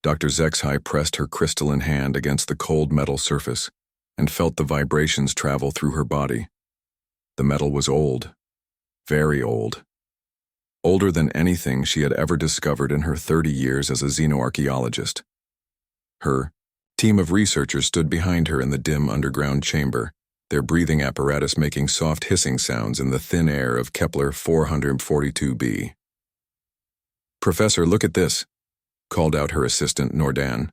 Dr. Zexhai pressed her crystalline hand against the cold metal surface and felt the vibrations travel through her body. The metal was old, very old. Older than anything she had ever discovered in her 30 years as a xenoarchaeologist. Her team of researchers stood behind her in the dim underground chamber, their breathing apparatus making soft hissing sounds in the thin air of Kepler 442b. "Professor, look at this," called out her assistant Nordan.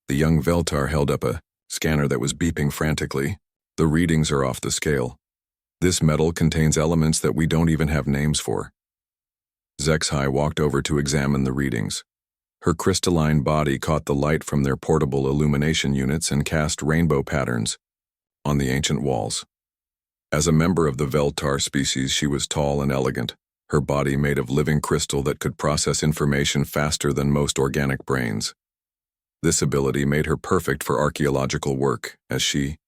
The young Veltar held up a scanner that was beeping frantically. "The readings are off the scale. This metal contains elements that we don't even have names for." Zexhai walked over to examine the readings. Her crystalline body caught the light from their portable illumination units and cast rainbow patterns on the ancient walls. As a member of the Veltar species, she was tall and elegant, her body made of living crystal that could process information faster than most organic brains. This ability made her perfect for archaeological work, as she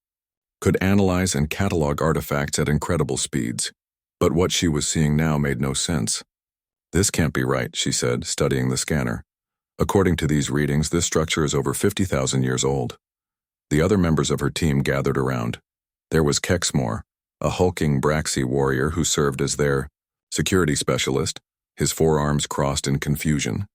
could analyze and catalog artifacts at incredible speeds. But what she was seeing now made no sense. "This can't be right," she said, studying the scanner. "According to these readings, this structure is over 50,000 years old." The other members of her team gathered around. There was Kexmore, a hulking Braxi warrior who served as their security specialist, his forearms crossed in confusion.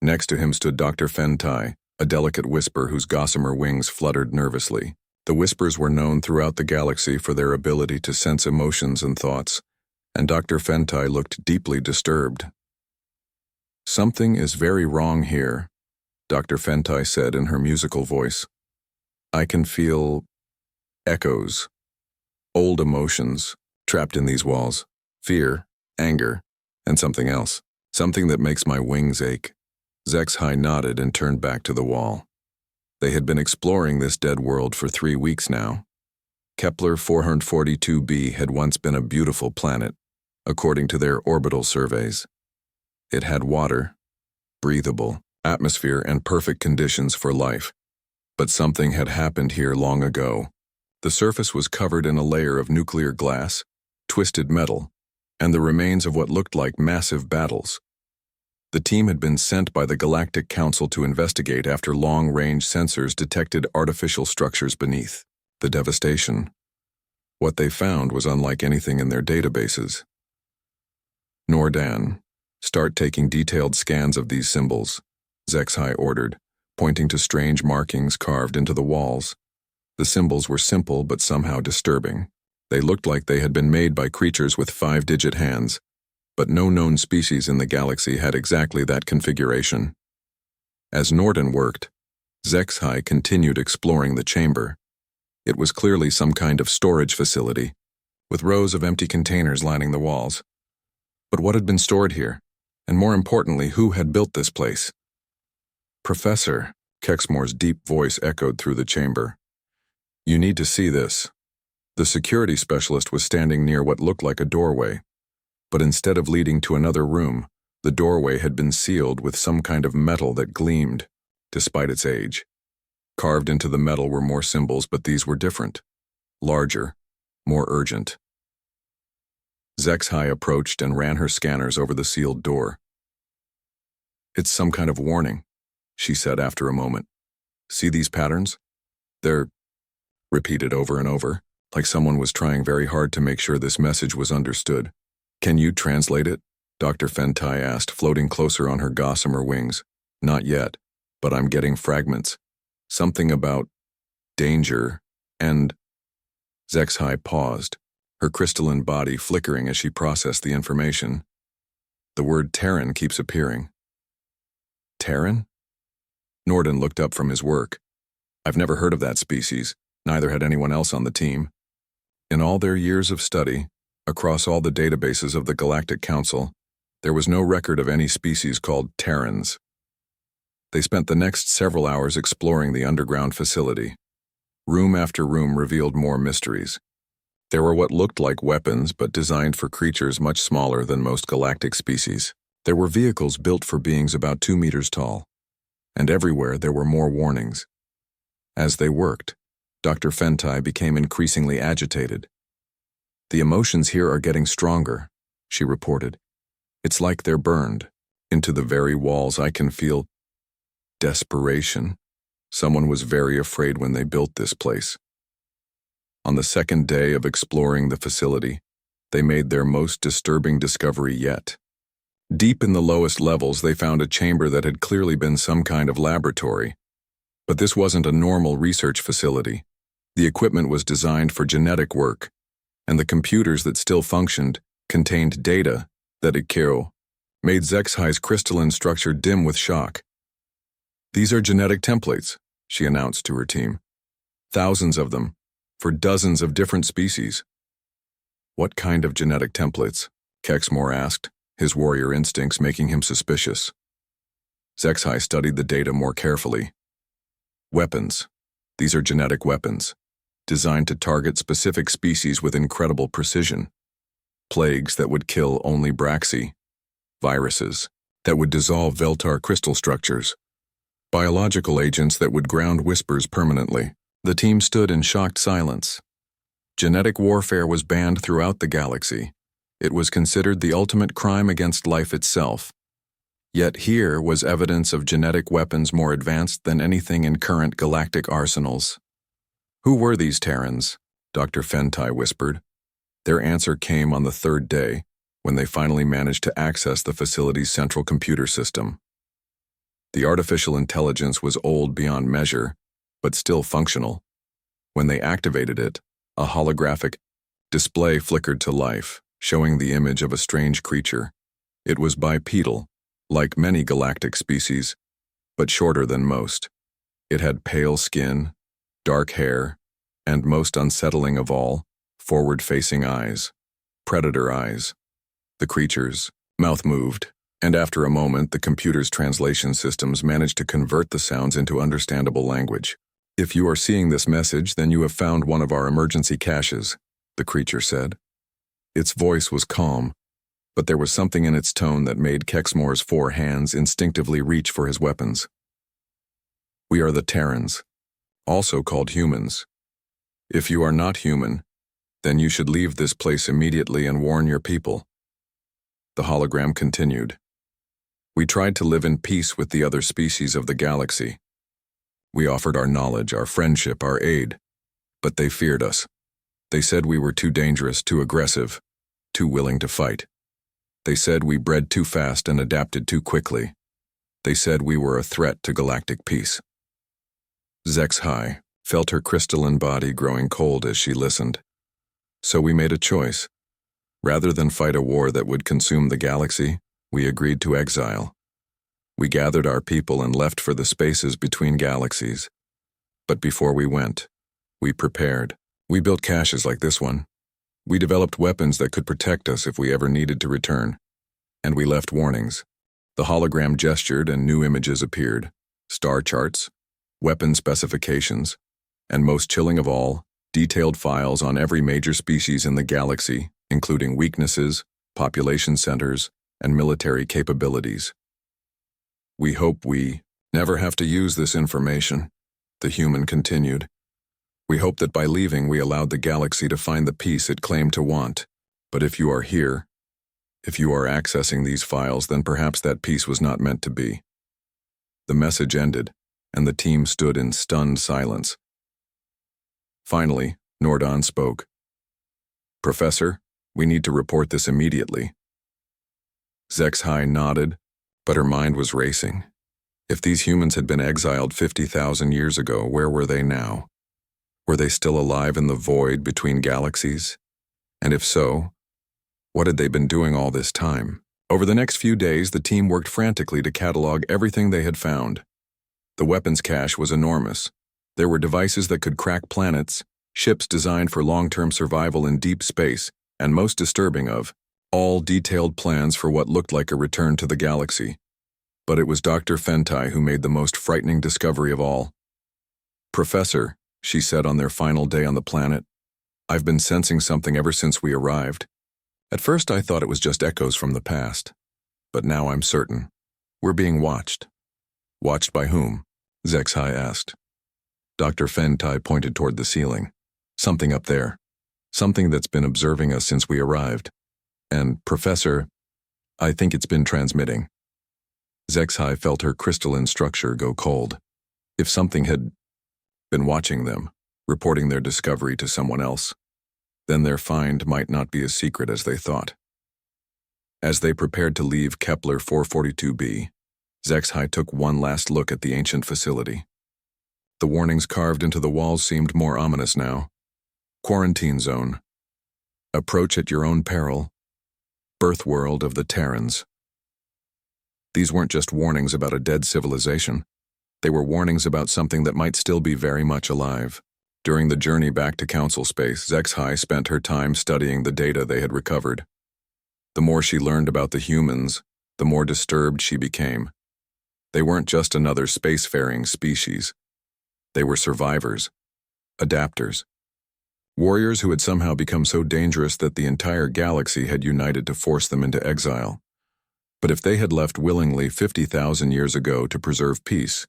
Next to him stood Dr. Fentai, a delicate whisper whose gossamer wings fluttered nervously. The whispers were known throughout the galaxy for their ability to sense emotions and thoughts, and Dr. Fentai looked deeply disturbed. "Something is very wrong here," Dr. Fentai said in her musical voice. "I can feel echoes, old emotions, trapped in these walls. Fear, anger, and something else. Something that makes my wings ache." Zexhai nodded and turned back to the wall. They had been exploring this dead world for 3 weeks now. Kepler 442b had once been a beautiful planet, according to their orbital surveys. It had water, breathable atmosphere, and perfect conditions for life. But something had happened here long ago. The surface was covered in a layer of nuclear glass, twisted metal, and the remains of what looked like massive battles. The team had been sent by the Galactic Council to investigate after long-range sensors detected artificial structures beneath. The devastation. What they found was unlike anything in their databases. "Nordan, start taking detailed scans of these symbols," Zexhai ordered, pointing to strange markings carved into the walls. The symbols were simple but somehow disturbing. They looked like they had been made by creatures with 5-digit hands, but no known species in the galaxy had exactly that configuration. As Nordan worked, Zexhai continued exploring the chamber. It was clearly some kind of storage facility, with rows of empty containers lining the walls. But what had been stored here? And more importantly, who had built this place? "Professor," Kexmore's deep voice echoed through the chamber. "You need to see this." The security specialist was standing near what looked like a doorway, but instead of leading to another room, the doorway had been sealed with some kind of metal that gleamed, despite its age. Carved into the metal were more symbols, but these were different, larger, more urgent. Zexhai approached and ran her scanners over the sealed door. "It's some kind of warning," she said after a moment. "See these patterns? They're repeated over and over, like someone was trying very hard to make sure this message was understood." "Can you translate it?" Dr. Fentai asked, floating closer on her gossamer wings. "Not yet, but I'm getting fragments. Something about danger and—" Zexhai paused, her crystalline body flickering as she processed the information. "The word Terran keeps appearing." "Terran?" Nordan looked up from his work. "I've never heard of that species, neither had anyone else on the team. In all their years of study, across all the databases of the Galactic Council, there was no record of any species called Terrans." They spent the next several hours exploring the underground facility. Room after room revealed more mysteries. There were what looked like weapons, but designed for creatures much smaller than most galactic species. There were vehicles built for beings about 2 meters tall. And everywhere there were more warnings. As they worked, Dr. Fentai became increasingly agitated. "The emotions here are getting stronger," she reported. "It's like they're burned into the very walls. I can feel Desperation. Someone was very afraid when they built this place. On the second day of exploring the facility, they made their most disturbing discovery yet. Deep in the lowest levels, they found a chamber that had clearly been some kind of laboratory. But this wasn't a normal research facility. The equipment was designed for genetic work, and the computers that still functioned contained data that made HFY's crystalline structure dim with shock. "These are genetic templates," she announced to her team. "Thousands of them, for dozens of different species." "What kind of genetic templates?" Kexmore asked, his warrior instincts making him suspicious. HFY studied the data more carefully. "Weapons. These are genetic weapons, designed to target specific species with incredible precision. Plagues that would kill only Braxi. Viruses that would dissolve Veltar crystal structures. Biological agents that would ground whispers permanently." The team stood in shocked silence. Genetic warfare was banned throughout the galaxy. It was considered the ultimate crime against life itself. Yet here was evidence of genetic weapons more advanced than anything in current galactic arsenals. "Who were these Terrans?" Dr. Fentai whispered. Their answer came on the third day, when they finally managed to access the facility's central computer system. The artificial intelligence was old beyond measure, but still functional. When they activated it, a holographic display flickered to life, showing the image of a strange creature. It was bipedal, like many galactic species, but shorter than most. It had pale skin, dark hair, and most unsettling of all, forward-facing eyes. Predator eyes. The creature's mouth moved, and after a moment the computer's translation systems managed to convert the sounds into understandable language. "If you are seeing this message, then you have found one of our emergency caches," the creature said. Its voice was calm, but there was something in its tone that made Kexmore's 4 hands instinctively reach for his weapons. "We are the Terrans, also called humans. If you are not human, then you should leave this place immediately and warn your people." The hologram continued. "We tried to live in peace with the other species of the galaxy. We offered our knowledge, our friendship, our aid, but they feared us. They said we were too dangerous, too aggressive, too willing to fight. They said we bred too fast and adapted too quickly. They said we were a threat to galactic peace." HFY felt her crystalline body growing cold as she listened. "So we made a choice. Rather than fight a war that would consume the galaxy, we agreed to exile. We gathered our people and left for the spaces between galaxies. But before we went, we prepared. We built caches like this one. We developed weapons that could protect us if we ever needed to return. And we left warnings." The hologram gestured and new images appeared. Star charts, weapon specifications, and most chilling of all, detailed files on every major species in the galaxy, including weaknesses, population centers, and military capabilities. "We hope we never have to use this information," the human continued. "We hope that by leaving we allowed the galaxy to find the peace it claimed to want. But if you are here, if you are accessing these files, then perhaps that peace was not meant to be." The message ended, and the team stood in stunned silence. Finally, Nordon spoke. "Professor, we need to report this immediately." HFY nodded, but her mind was racing. If these humans had been exiled 50,000 years ago, where were they now? Were they still alive in the void between galaxies? And if so, what had they been doing all this time? Over the next few days, the team worked frantically to catalog everything they had found. The weapons cache was enormous. There were devices that could crack planets, ships designed for long-term survival in deep space, and most disturbing of all, detailed plans for what looked like a return to the galaxy. But it was Dr. Fentai who made the most frightening discovery of all. "Professor," she said on their final day on the planet, "I've been sensing something ever since we arrived. At first I thought it was just echoes from the past, but now I'm certain. We're being watched." "Watched by whom?" HFY asked. Dr. Fentai pointed toward the ceiling. "Something up there. Something that's been observing us since we arrived. And, Professor, I think it's been transmitting." Zexhai felt her crystalline structure go cold. If something had been watching them, reporting their discovery to someone else, then their find might not be as secret as they thought. As they prepared to leave Kepler 442b, Zexhai took one last look at the ancient facility. The warnings carved into the walls seemed more ominous now. Quarantine zone. Approach at your own peril. Birth world of the Terrans. These weren't just warnings about a dead civilization. They were warnings about something that might still be very much alive. During the journey back to Council Space, Zexhai spent her time studying the data they had recovered. The more she learned about the humans, the more disturbed she became. They weren't just another spacefaring species. They were survivors, adapters, warriors who had somehow become so dangerous that the entire galaxy had united to force them into exile. But if they had left willingly 50,000 years ago to preserve peace,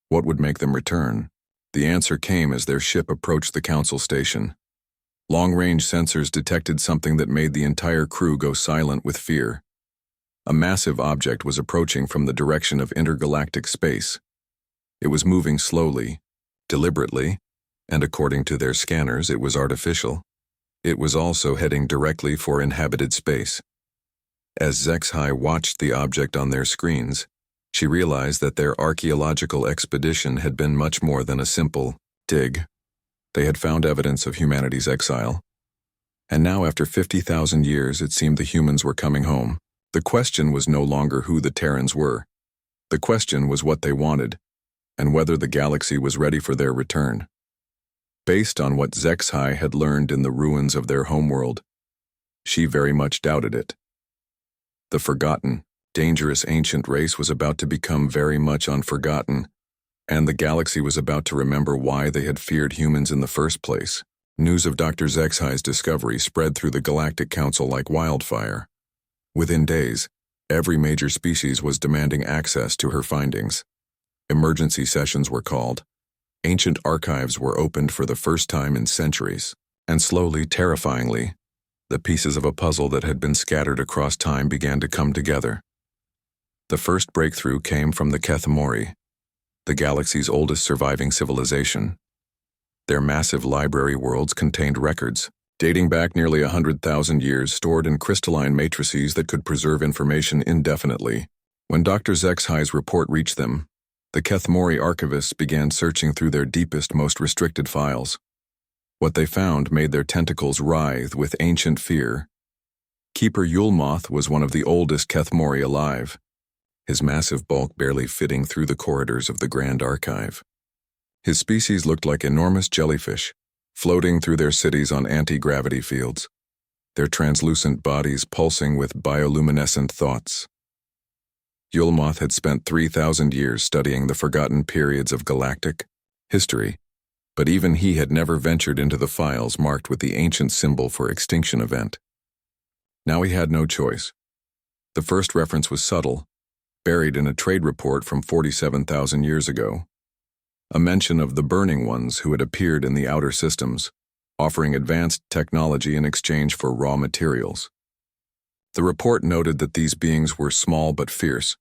what would make them return? The answer came as their ship approached the Council station. Long-range sensors detected something that made the entire crew go silent with fear. A massive object was approaching from the direction of intergalactic space. It was moving slowly, deliberately, and according to their scanners, it was artificial. It was also heading directly for inhabited space. As Zexhai watched the object on their screens, she realized that their archaeological expedition had been much more than a simple dig. They had found evidence of humanity's exile. And now, after 50,000 years, it seemed the humans were coming home. The question was no longer who the Terrans were. The question was what they wanted, and whether the galaxy was ready for their return. Based on what Zexhai had learned in the ruins of their homeworld, she very much doubted it. The forgotten, dangerous ancient race was about to become very much unforgotten, and the galaxy was about to remember why they had feared humans in the first place. News of Dr. Zexhai's discovery spread through the Galactic Council like wildfire. Within days, every major species was demanding access to her findings. Emergency sessions were called. Ancient archives were opened for the first time in centuries. And slowly, terrifyingly, the pieces of a puzzle that had been scattered across time began to come together. The first breakthrough came from the Kethmori, the galaxy's oldest surviving civilization. Their massive library worlds contained records, dating back nearly 100,000 years, stored in crystalline matrices that could preserve information indefinitely. When Dr. Zexhai's report reached them, the Kethmori archivists began searching through their deepest, most restricted files. What they found made their tentacles writhe with ancient fear. Keeper Yulmoth was one of the oldest Kethmori alive, his massive bulk barely fitting through the corridors of the Grand Archive. His species looked like enormous jellyfish, floating through their cities on anti-gravity fields, their translucent bodies pulsing with bioluminescent thoughts. Yulmoth had spent 3,000 years studying the forgotten periods of galactic history, but even he had never ventured into the files marked with the ancient symbol for extinction event. Now he had no choice. The first reference was subtle, buried in a trade report from 47,000 years ago. A mention of the Burning Ones who had appeared in the outer systems, offering advanced technology in exchange for raw materials. The report noted that these beings were small but fierce,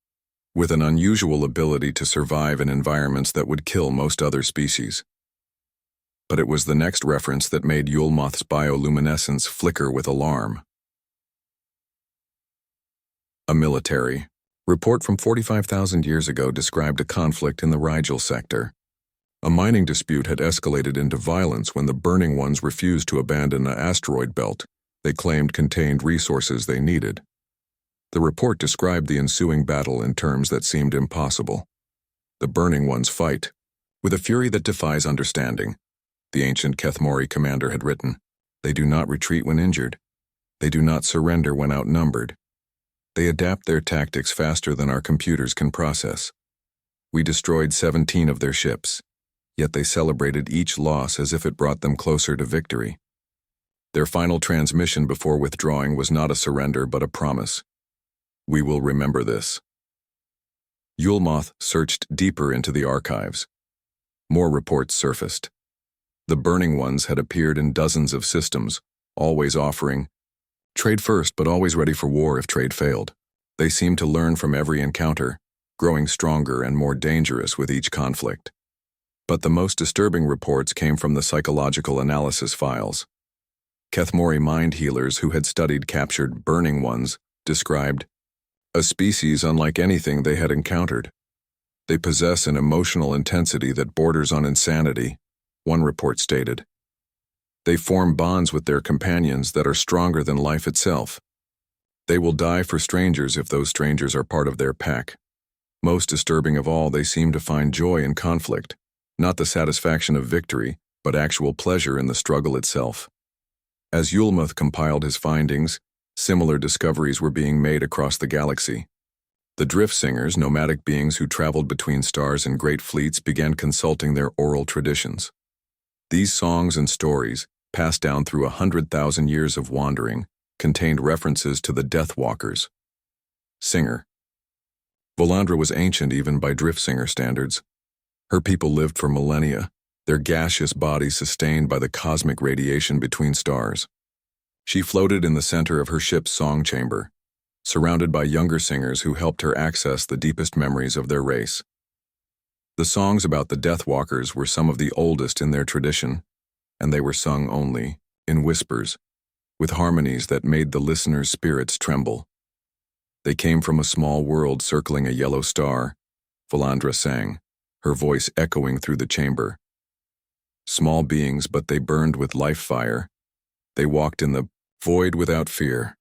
with an unusual ability to survive in environments that would kill most other species. But it was the next reference that made Yulmoth's bioluminescence flicker with alarm. A military report from 45,000 years ago described a conflict in the Rigel sector. A mining dispute had escalated into violence when the Burning Ones refused to abandon an asteroid belt they claimed contained resources they needed. The report described the ensuing battle in terms that seemed impossible. The Burning Ones fight, with a fury that defies understanding, the ancient Kethmori commander had written. They do not retreat when injured. They do not surrender when outnumbered. They adapt their tactics faster than our computers can process. We destroyed 17 of their ships, yet they celebrated each loss as if it brought them closer to victory. Their final transmission before withdrawing was not a surrender but a promise. We will remember this. Yulmoth searched deeper into the archives. More reports surfaced. The Burning Ones had appeared in dozens of systems, always offering trade first but always ready for war if trade failed. They seemed to learn from every encounter, growing stronger and more dangerous with each conflict. But the most disturbing reports came from the psychological analysis files. Kethmori mind healers who had studied captured burning ones described a species unlike anything they had encountered. They possess an emotional intensity that borders on insanity, one report stated. They form bonds with their companions that are stronger than life itself. They will die for strangers if those strangers are part of their pack. Most disturbing of all, they seem to find joy in conflict, not the satisfaction of victory, but actual pleasure in the struggle itself. As Yulmuth compiled his findings, similar discoveries were being made across the galaxy. The drift singers, nomadic beings who traveled between stars in great fleets, began consulting their oral traditions. These songs and stories, passed down through 100,000 years of wandering, contained references to the Death Walkers. Singer. Volandra was ancient even by drift singer standards. Her people lived for millennia, their gaseous bodies sustained by the cosmic radiation between stars. She floated in the center of her ship's song chamber, surrounded by younger singers who helped her access the deepest memories of their race. The songs about the Death Walkers were some of the oldest in their tradition, and they were sung only in whispers, with harmonies that made the listeners' spirits tremble. They came from a small world circling a yellow star, Volandra sang, her voice echoing through the chamber. Small beings, but they burned with life fire. They walked in the void without fear.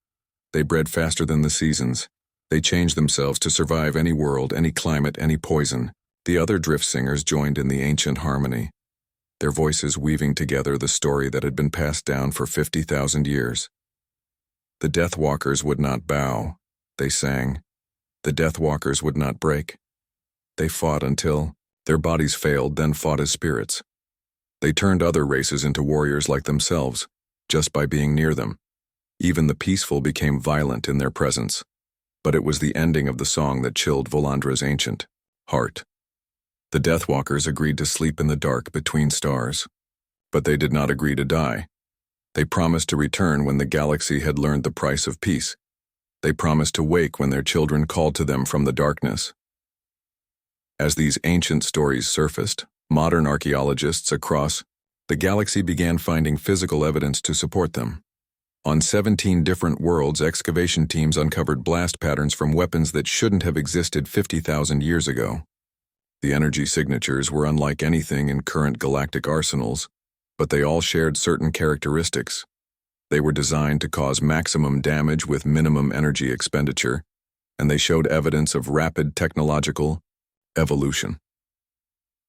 They bred faster than the seasons. They changed themselves to survive any world, any climate, any poison. The other drift singers joined in the ancient harmony, their voices weaving together the story that had been passed down for 50,000 years. The Death Walkers would not bow, they sang. The Death Walkers would not break. They fought until their bodies failed, then fought as spirits. They turned other races into warriors like themselves, just by being near them. Even the peaceful became violent in their presence. But it was the ending of the song that chilled Volandra's ancient heart. The Death Walkers agreed to sleep in the dark between stars. But they did not agree to die. They promised to return when the galaxy had learned the price of peace. They promised to wake when their children called to them from the darkness. As these ancient stories surfaced, modern archaeologists across the galaxy began finding physical evidence to support them. On 17 different worlds, excavation teams uncovered blast patterns from weapons that shouldn't have existed 50,000 years ago. The energy signatures were unlike anything in current galactic arsenals, but they all shared certain characteristics. They were designed to cause maximum damage with minimum energy expenditure, and they showed evidence of rapid technological evolution.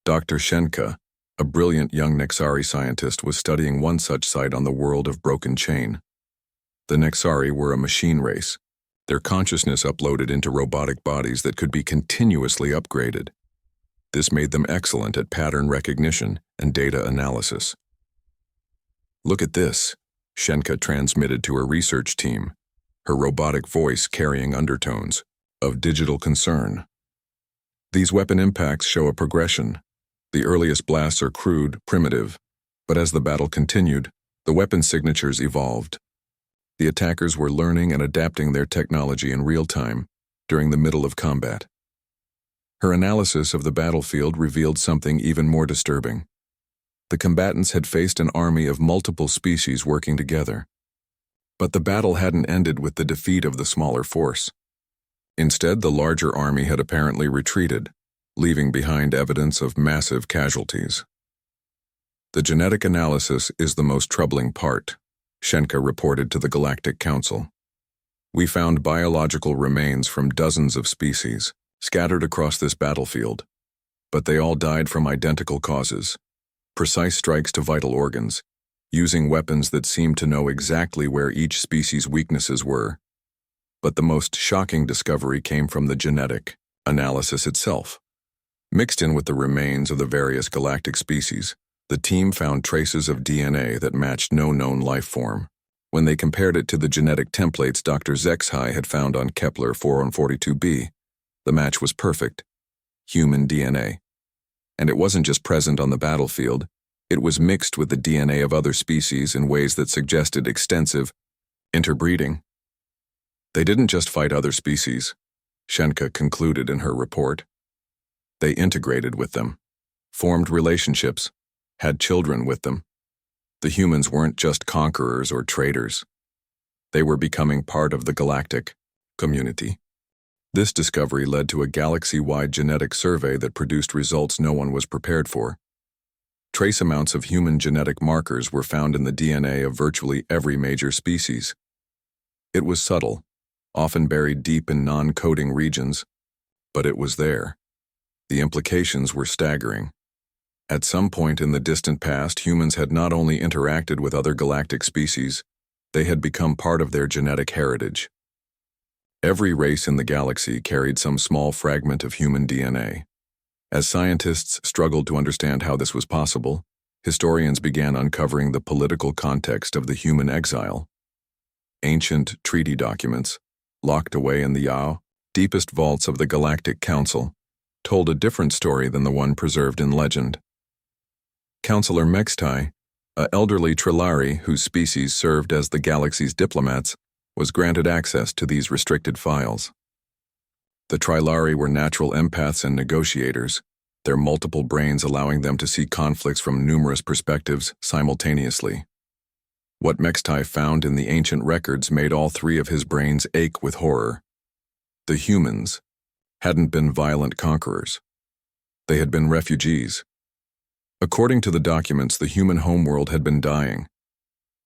Dr. Shenka, a brilliant young Nexari scientist, was studying one such site on the world of Broken Chain. The Nexari were a machine race, their consciousness uploaded into robotic bodies that could be continuously upgraded. This made them excellent at pattern recognition and data analysis. "Look at this," Shenka transmitted to her research team, her robotic voice carrying undertones of digital concern. "These weapon impacts show a progression. The earliest blasts are crude, primitive, but as the battle continued, the weapon signatures evolved. The attackers were learning and adapting their technology in real time during the middle of combat." Her analysis of the battlefield revealed something even more disturbing. The combatants had faced an army of multiple species working together. But the battle hadn't ended with the defeat of the smaller force. Instead, the larger army had apparently retreated, leaving behind evidence of massive casualties. "The genetic analysis is the most troubling part," Shenka reported to the Galactic Council. "We found biological remains from dozens of species, scattered across this battlefield, but they all died from identical causes, precise strikes to vital organs, using weapons that seemed to know exactly where each species' weaknesses were. But the most shocking discovery came from the genetic analysis itself. Mixed in with the remains of the various galactic species, the team found traces of DNA that matched no known life form. When they compared it to the genetic templates Dr. Zexhai had found on Kepler 4142b, the match was perfect. Human DNA. And it wasn't just present on the battlefield, it was mixed with the DNA of other species in ways that suggested extensive interbreeding. They didn't just fight other species. Shenka concluded in her report. They integrated with them, formed relationships, had children with them. The humans weren't just conquerors or traders. They were becoming part of the galactic community. This discovery led to a galaxy-wide genetic survey that produced results no one was prepared for. Trace amounts of human genetic markers were found in the DNA of virtually every major species. It was subtle, often buried deep in non-coding regions, but it was there. The implications were staggering. At some point in the distant past, humans had not only interacted with other galactic species, they had become part of their genetic heritage. Every race in the galaxy carried some small fragment of human DNA. As scientists struggled to understand how this was possible, historians began uncovering the political context of the human exile. Ancient treaty documents, locked away in the deepest vaults of the Galactic Council, told a different story than the one preserved in legend. Councillor Mextai, an elderly Trilari whose species served as the galaxy's diplomats, was granted access to these restricted files. The Trilari were natural empaths and negotiators, their multiple brains allowing them to see conflicts from numerous perspectives simultaneously. What Mextai found in the ancient records made all three of his brains ache with horror. The humans hadn't been violent conquerors. They had been refugees. According to the documents, the human homeworld had been dying.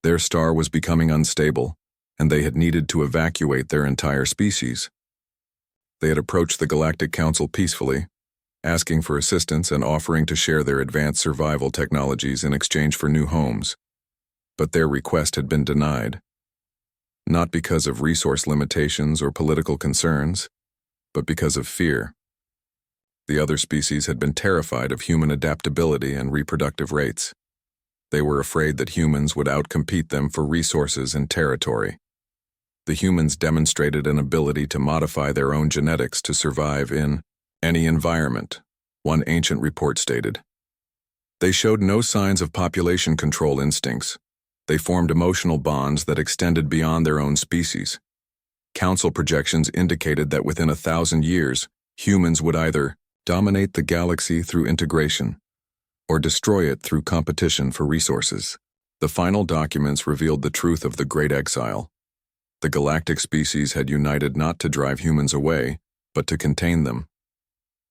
Their star was becoming unstable, and they had needed to evacuate their entire species. They had approached the Galactic Council peacefully, asking for assistance and offering to share their advanced survival technologies in exchange for new homes. But their request had been denied. Not because of resource limitations or political concerns, but because of fear. The other species had been terrified of human adaptability and reproductive rates. They were afraid that humans would outcompete them for resources and territory. The humans demonstrated an ability to modify their own genetics to survive in any environment, one ancient report stated. They showed no signs of population control instincts. They formed emotional bonds that extended beyond their own species. Council projections indicated that within 1,000 years, humans would either dominate the galaxy through integration or destroy it through competition for resources. The final documents revealed the truth of the Great Exile. The galactic species had united not to drive humans away, but to contain them.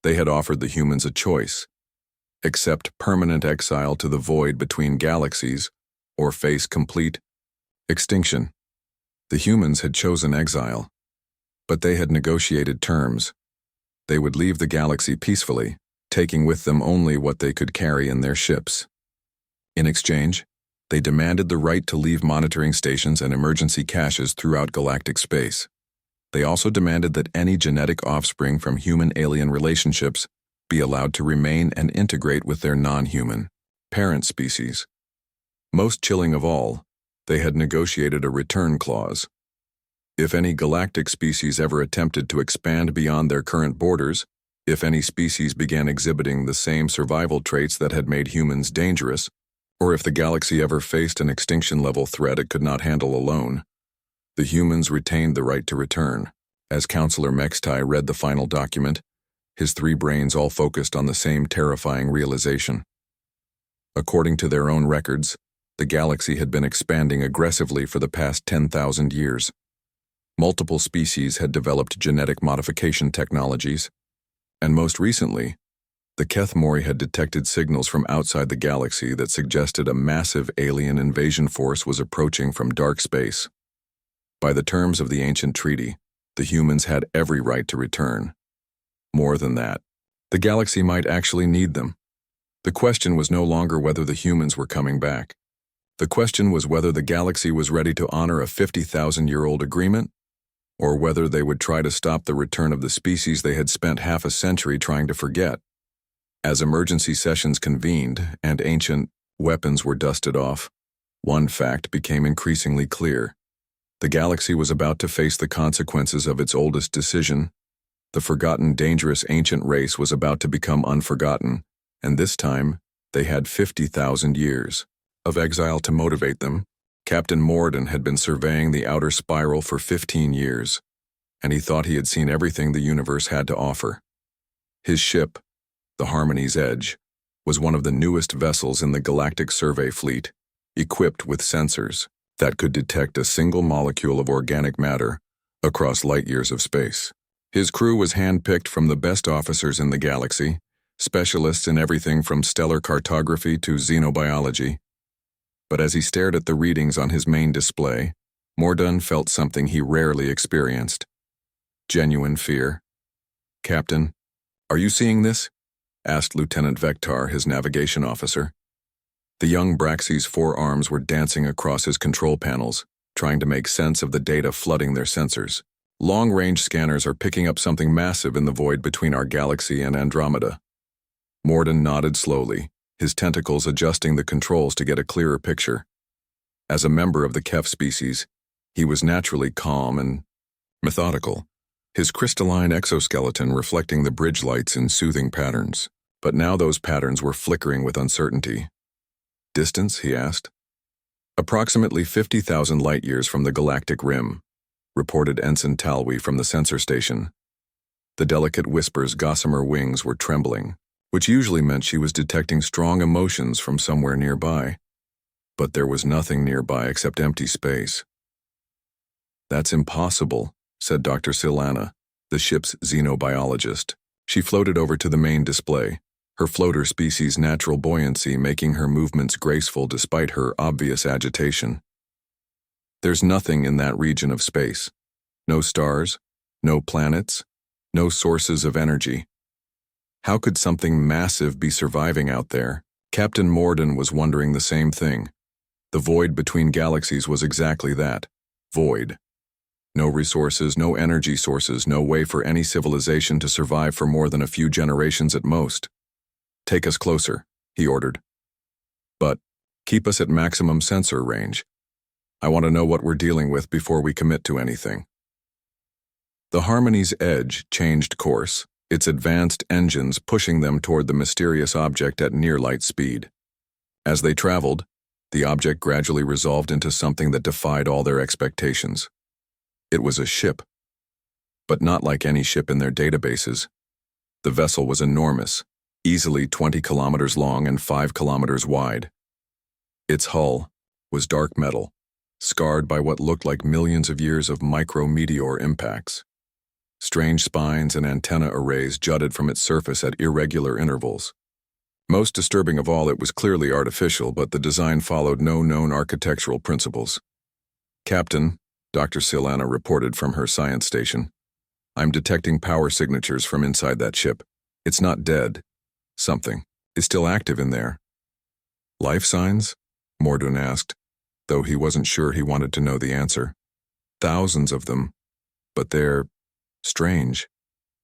They had offered the humans a choice: accept permanent exile to the void between galaxies, or face complete extinction. The humans had chosen exile, but they had negotiated terms. They would leave the galaxy peacefully, taking with them only what they could carry in their ships. In exchange, they demanded the right to leave monitoring stations and emergency caches throughout galactic space. They also demanded that any genetic offspring from human-alien relationships be allowed to remain and integrate with their non-human parent species. Most chilling of all, they had negotiated a return clause. If any galactic species ever attempted to expand beyond their current borders, if any species began exhibiting the same survival traits that had made humans dangerous, or if the galaxy ever faced an extinction-level threat it could not handle alone, the humans retained the right to return. As Councillor Mextai read the final document, his three brains all focused on the same terrifying realization. According to their own records, the galaxy had been expanding aggressively for the past 10,000 years. Multiple species had developed genetic modification technologies, and most recently, the Keth Mori had detected signals from outside the galaxy that suggested a massive alien invasion force was approaching from dark space. By the terms of the ancient treaty, the humans had every right to return. More than that, the galaxy might actually need them. The question was no longer whether the humans were coming back. The question was whether the galaxy was ready to honor a 50,000-year-old agreement, or whether they would try to stop the return of the species they had spent half a century trying to forget. As emergency sessions convened and ancient weapons were dusted off, one fact became increasingly clear. The galaxy was about to face the consequences of its oldest decision. The forgotten, dangerous ancient race was about to become unforgotten, and this time, they had 50,000 years of exile to motivate them. Captain Morden had been surveying the outer spiral for 15 years. and he thought he had seen everything the universe had to offer. His ship, the Harmony's Edge, was one of the newest vessels in the Galactic Survey Fleet, equipped with sensors that could detect a single molecule of organic matter across light years of space. His crew was handpicked from the best officers in the galaxy, specialists in everything from stellar cartography to xenobiology. But as he stared at the readings on his main display, Mordun felt something he rarely experienced: genuine fear. "Captain, are you seeing this?" asked Lieutenant Vectar, his navigation officer. The young Braxy's forearms were dancing across his control panels, trying to make sense of the data flooding their sensors. "Long-range scanners are picking up something massive in the void between our galaxy and Andromeda." Mordun nodded slowly, his tentacles adjusting the controls to get a clearer picture. As a member of the Kef species, he was naturally calm and methodical, his crystalline exoskeleton reflecting the bridge lights in soothing patterns. But now those patterns were flickering with uncertainty. "Distance?" he asked. "Approximately 50,000 light-years from the galactic rim," reported Ensign Talwi from the sensor station. The delicate whisper's gossamer wings were trembling, which usually meant she was detecting strong emotions from somewhere nearby. But there was nothing nearby except empty space. "That's impossible," said Dr. Silana, the ship's xenobiologist. She floated over to the main display, her floater species' natural buoyancy making her movements graceful despite her obvious agitation. "There's nothing in that region of space. No stars, no planets, no sources of energy. How could something massive be surviving out there?" Captain Mordun was wondering the same thing. The void between galaxies was exactly that, void. No resources, no energy sources, no way for any civilization to survive for more than a few generations at most. "Take us closer," he ordered. "But keep us at maximum sensor range. I want to know what we're dealing with before we commit to anything." The Harmony's Edge changed course, its advanced engines pushing them toward the mysterious object at near-light speed. As they traveled, the object gradually resolved into something that defied all their expectations. It was a ship, but not like any ship in their databases. The vessel was enormous, easily 20 kilometers long and 5 kilometers wide. Its hull was dark metal, scarred by what looked like millions of years of micrometeor impacts. Strange spines and antenna arrays jutted from its surface at irregular intervals. Most disturbing of all, it was clearly artificial, but the design followed no known architectural principles. "Captain," Dr. Silana reported from her science station, "I'm detecting power signatures from inside that ship. It's not dead. Something is still active in there." "Life signs?" Mordun asked, though he wasn't sure he wanted to know the answer. "Thousands of them, but they're strange.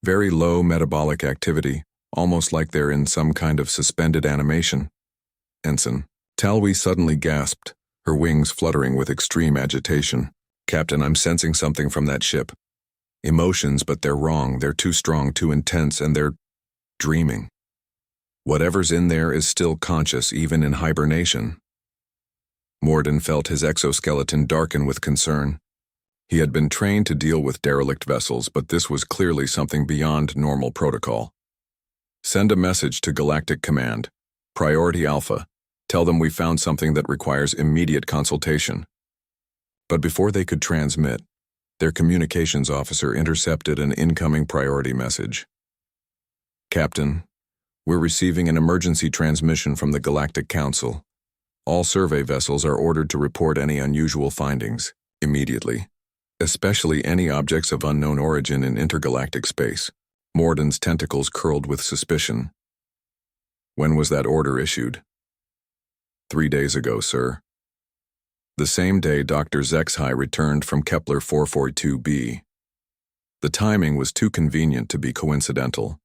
Very low metabolic activity, almost like they're in some kind of suspended animation." "Ensign," Talwi suddenly gasped, her wings fluttering with extreme agitation. "Captain, I'm sensing something from that ship. Emotions, but they're wrong. They're too strong, too intense, and they're dreaming. Whatever's in there is still conscious, even in hibernation." Mordun felt his exoskeleton darken with concern. He had been trained to deal with derelict vessels, but this was clearly something beyond normal protocol. "Send a message to Galactic Command. Priority Alpha. Tell them we found something that requires immediate consultation." But before they could transmit, their communications officer intercepted an incoming priority message. "Captain, we're receiving an emergency transmission from the Galactic Council. All survey vessels are ordered to report any unusual findings, immediately. Especially any objects of unknown origin in intergalactic space." Mordun's tentacles curled with suspicion. "When was that order issued?" 3 days ago, sir." The same day Dr. Zexhai returned from Kepler 442b. The timing was too convenient to be coincidental.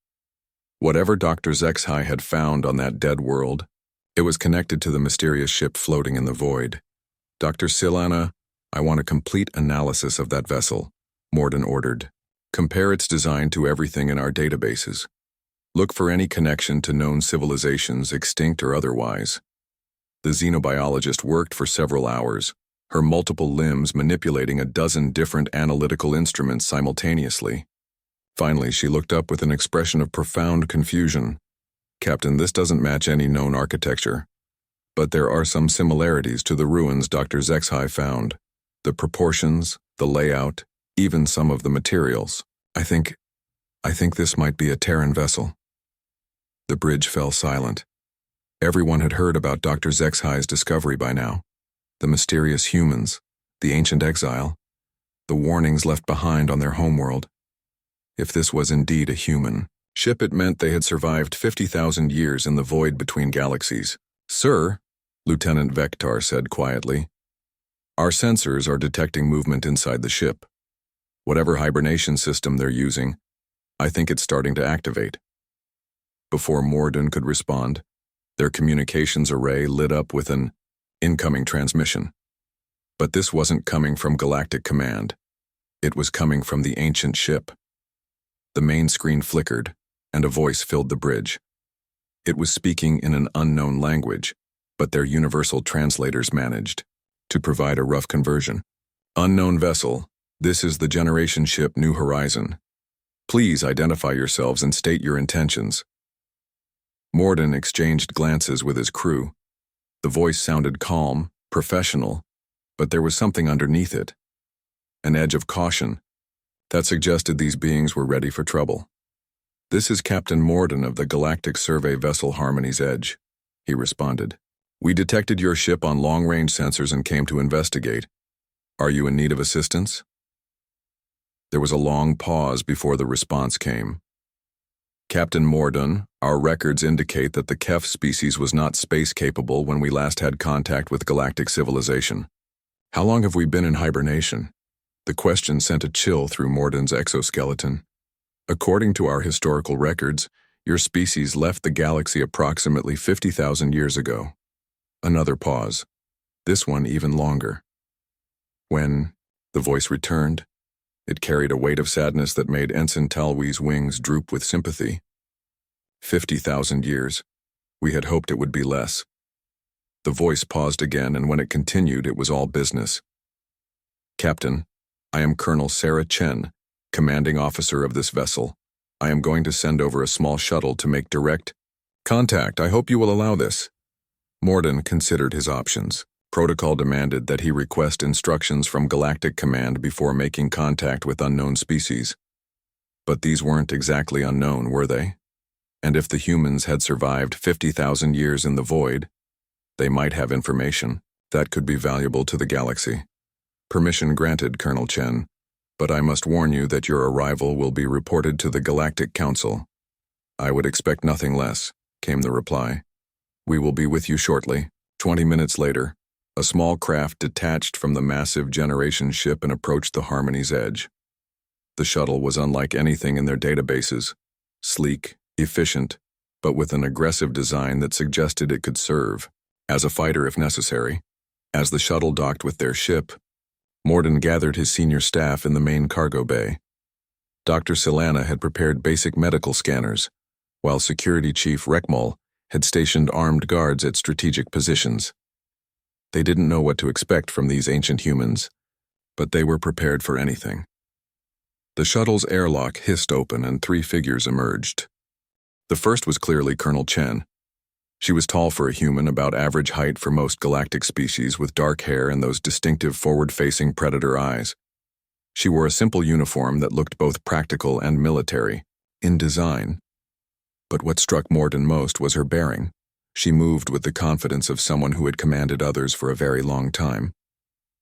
Whatever Dr. Zexhai had found on that dead world, it was connected to the mysterious ship floating in the void. "Dr. Silana, I want a complete analysis of that vessel," Mordun ordered. "Compare its design to everything in our databases. Look for any connection to known civilizations, extinct or otherwise." The xenobiologist worked for several hours, her multiple limbs manipulating a dozen different analytical instruments simultaneously. Finally, she looked up with an expression of profound confusion. "Captain, this doesn't match any known architecture. But there are some similarities to the ruins Dr. Zexhai found. The proportions, the layout, even some of the materials. I think this might be a Terran vessel." The bridge fell silent. Everyone had heard about Dr. Zexhai's discovery by now. The mysterious humans, the ancient exile, the warnings left behind on their homeworld. If this was indeed a human ship, it meant they had survived 50,000 years in the void between galaxies. "Sir," Lieutenant Vector said quietly, "our sensors are detecting movement inside the ship. Whatever hibernation system they're using, I think it's starting to activate." Before Morden could respond, their communications array lit up with an incoming transmission. But this wasn't coming from Galactic Command. It was coming from the ancient ship. The main screen flickered, and a voice filled the bridge. It was speaking in an unknown language, but their universal translators managed to provide a rough conversion. "Unknown vessel, this is the generation ship New Horizon. Please identify yourselves and state your intentions." Morden exchanged glances with his crew. The voice sounded calm, professional, but there was something underneath it. An edge of caution that suggested these beings were ready for trouble. "This is Captain Morden of the Galactic Survey vessel Harmony's Edge," he responded. "We detected your ship on long-range sensors and came to investigate. Are you in need of assistance?" There was a long pause before the response came. "Captain Morden, our records indicate that the Kef species was not space-capable when we last had contact with galactic civilization. How long have we been in hibernation?" The question sent a chill through Morden's exoskeleton. "According to our historical records, your species left the galaxy approximately 50,000 years ago." Another pause. This one even longer. "When," the voice returned. It carried a weight of sadness that made Ensign Talwi's wings droop with sympathy. 50,000 years. We had hoped it would be less." The voice paused again, and when it continued, it was all business. "Captain, I am Colonel Sarah Chen, commanding officer of this vessel. I am going to send over a small shuttle to make direct contact. I hope you will allow this." Morden considered his options. Protocol demanded that he request instructions from Galactic Command before making contact with unknown species. But these weren't exactly unknown, were they? And if the humans had survived 50,000 years in the void, they might have information that could be valuable to the galaxy. "Permission granted, Colonel Chen, but I must warn you that your arrival will be reported to the Galactic Council." "I would expect nothing less," came the reply. "We will be with you shortly." 20 minutes later, a small craft detached from the massive generation ship and approached the Harmony's Edge. The shuttle was unlike anything in their databases, sleek, efficient, but with an aggressive design that suggested it could serve as a fighter if necessary. As the shuttle docked with their ship, Morden gathered his senior staff in the main cargo bay. Dr. Silana had prepared basic medical scanners, while Security Chief Rekmol had stationed armed guards at strategic positions. They didn't know what to expect from these ancient humans, but they were prepared for anything. The shuttle's airlock hissed open and 3 figures emerged. The first was clearly Colonel Chen. She was tall for a human, about average height for most galactic species, with dark hair and those distinctive forward-facing predator eyes. She wore a simple uniform that looked both practical and military in design. But what struck Morden most was her bearing. She moved with the confidence of someone who had commanded others for a very long time.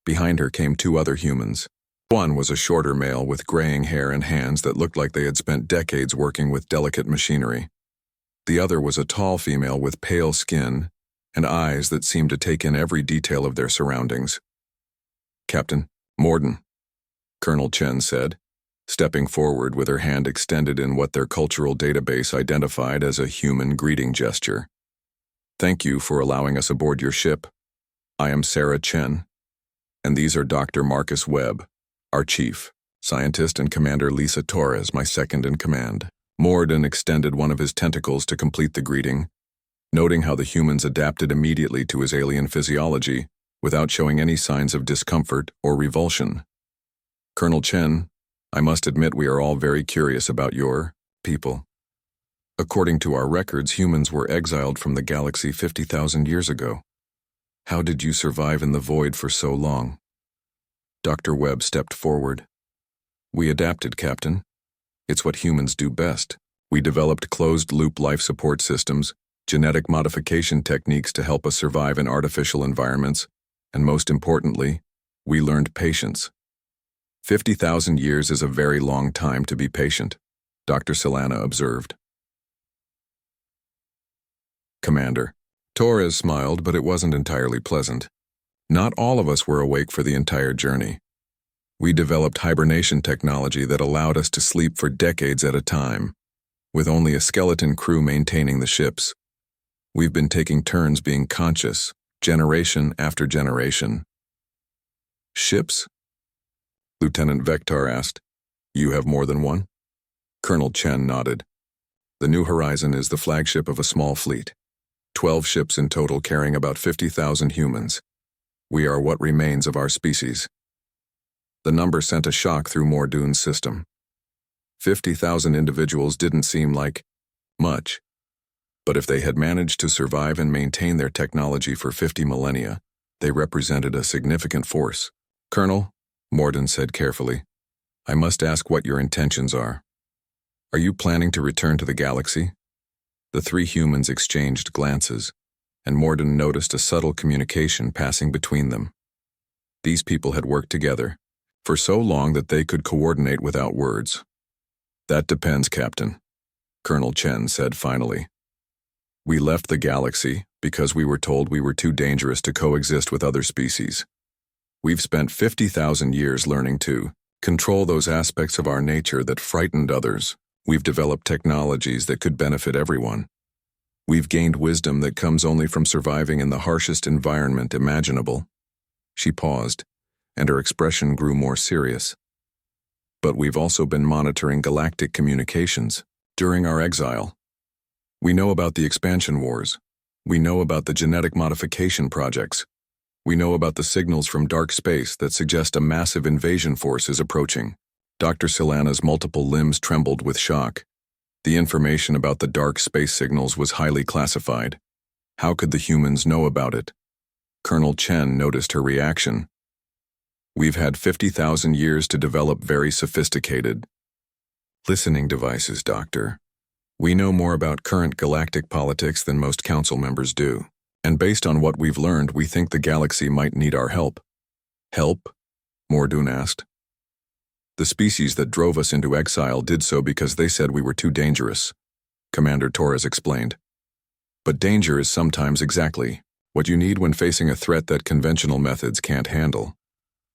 Behind her came 2 other humans. One was a shorter male with graying hair and hands that looked like they had spent decades working with delicate machinery. The other was a tall female with pale skin and eyes that seemed to take in every detail of their surroundings. "Captain Morden," Colonel Chen said, stepping forward with her hand extended in what their cultural database identified as a human greeting gesture. "Thank you for allowing us aboard your ship. I am Sarah Chen, and these are Dr. Marcus Webb, our chief, scientist, and Commander Lisa Torres, my second in command." Morden extended one of his tentacles to complete the greeting. Noting how the humans adapted immediately to his alien physiology, without showing any signs of discomfort or revulsion. Colonel Chen, I must admit we are all very curious about your people. According to our records, humans were exiled from the galaxy 50,000 years ago. How did you survive in the void for so long? Dr. Webb stepped forward. We adapted, Captain. It's what humans do best. We developed closed-loop life support systems, genetic modification techniques to help us survive in artificial environments, and most importantly, we learned patience. 50,000 years is a very long time to be patient, Dr. Solana observed. Commander. Torres smiled, but it wasn't entirely pleasant. Not all of us were awake for the entire journey. We developed hibernation technology that allowed us to sleep for decades at a time, with only a skeleton crew maintaining the ships. We've been taking turns being conscious, generation after generation. Ships? Lieutenant Vector asked. You have more than one? Colonel Chen nodded. The New Horizon is the flagship of a small fleet. 12 ships in total carrying about 50,000 humans. We are what remains of our species. The number sent a shock through Mordune's system. 50,000 individuals didn't seem like much, but if they had managed to survive and maintain their technology for 50 millennia, they represented a significant force. Colonel, Mordun said carefully, I must ask what your intentions are. Are you planning to return to the galaxy? The three humans exchanged glances, and Mordun noticed a subtle communication passing between them. These people had worked together for so long that they could coordinate without words. That depends, Captain, Colonel Chen said finally. We left the galaxy because we were told we were too dangerous to coexist with other species. We've spent 50,000 years learning to control those aspects of our nature that frightened others. We've developed technologies that could benefit everyone. We've gained wisdom that comes only from surviving in the harshest environment imaginable. She paused, and her expression grew more serious. But we've also been monitoring galactic communications during our exile. We know about the expansion wars. We know about the genetic modification projects. We know about the signals from dark space that suggest a massive invasion force is approaching. Dr. Solana's multiple limbs trembled with shock. The information about the dark space signals was highly classified. How could the humans know about it? Colonel Chen noticed her reaction. We've had 50,000 years to develop very sophisticated listening devices, Doctor. We know more about current galactic politics than most council members do. And based on what we've learned, we think the galaxy might need our help. Help? Mordun asked. The species that drove us into exile did so because they said we were too dangerous, Commander Torres explained. But danger is sometimes exactly what you need when facing a threat that conventional methods can't handle.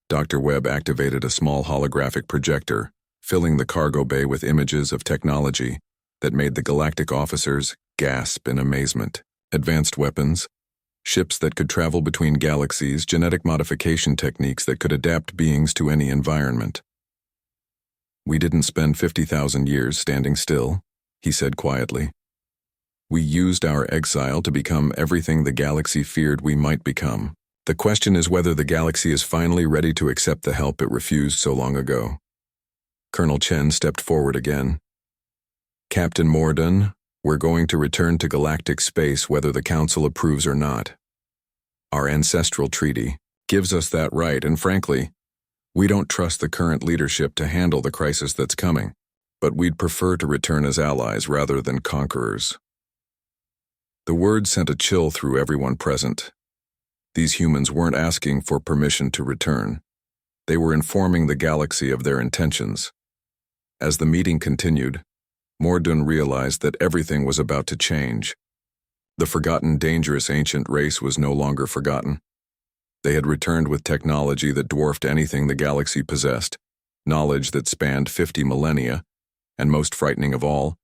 Dr. Webb activated a small holographic projector, filling the cargo bay with images of technology that made the galactic officers gasp in amazement. Advanced weapons, ships that could travel between galaxies, genetic modification techniques that could adapt beings to any environment. We didn't spend 50,000 years standing still, he said quietly. We used our exile to become everything the galaxy feared we might become. The question is whether the galaxy is finally ready to accept the help it refused so long ago. Colonel Chen stepped forward again. Captain Mordun, we're going to return to galactic space whether the Council approves or not. Our ancestral treaty gives us that right, and frankly, we don't trust the current leadership to handle the crisis that's coming, but we'd prefer to return as allies rather than conquerors. The word sent a chill through everyone present. These humans weren't asking for permission to return. They were informing the galaxy of their intentions. As the meeting continued, Mordun realized that everything was about to change. The forgotten dangerous ancient race was no longer forgotten. They had returned with technology that dwarfed anything the galaxy possessed, knowledge that spanned 50 millennia, and most frightening of all,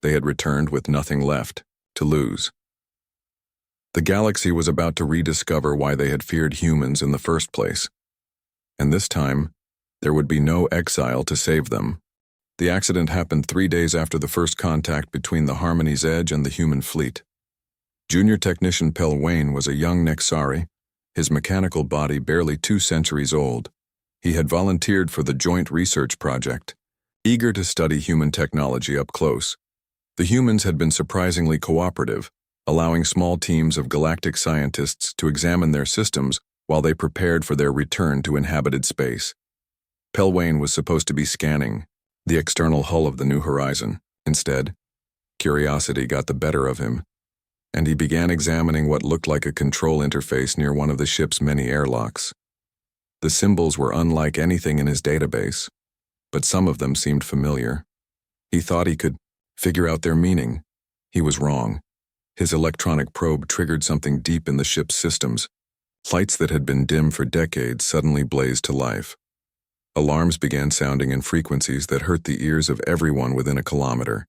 they had returned with nothing left to lose. The galaxy was about to rediscover why they had feared humans in the first place. And this time, there would be no exile to save them. The accident happened 3 days after the first contact between the Harmony's Edge and the human fleet. Junior Technician Pel Wayne was a young Nexari, his mechanical body barely 2 centuries old. He had volunteered for the Joint Research Project, eager to study human technology up close. The humans had been surprisingly cooperative, allowing small teams of galactic scientists to examine their systems while they prepared for their return to inhabited space. Pelwayne was supposed to be scanning the external hull of the New Horizon. Instead, curiosity got the better of him, and he began examining what looked like a control interface near one of the ship's many airlocks. The symbols were unlike anything in his database, but some of them seemed familiar. He thought he could figure out their meaning. He was wrong. His electronic probe triggered something deep in the ship's systems. Lights that had been dim for decades suddenly blazed to life. Alarms began sounding in frequencies that hurt the ears of everyone within a kilometer.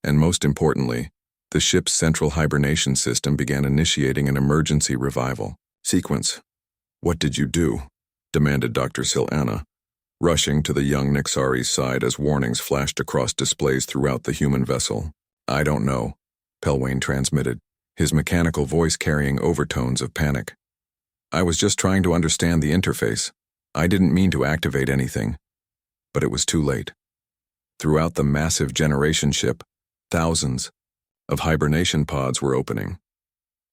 And most importantly, the ship's central hibernation system began initiating an emergency revival sequence. "What did you do?" demanded Dr. Silana, rushing to the young Nixari's side as warnings flashed across displays throughout the human vessel. "I don't know," Pelwayne transmitted, his mechanical voice carrying overtones of panic. "I was just trying to understand the interface. I didn't mean to activate anything." But it was too late. Throughout the massive generation ship, thousands of hibernation pods were opening.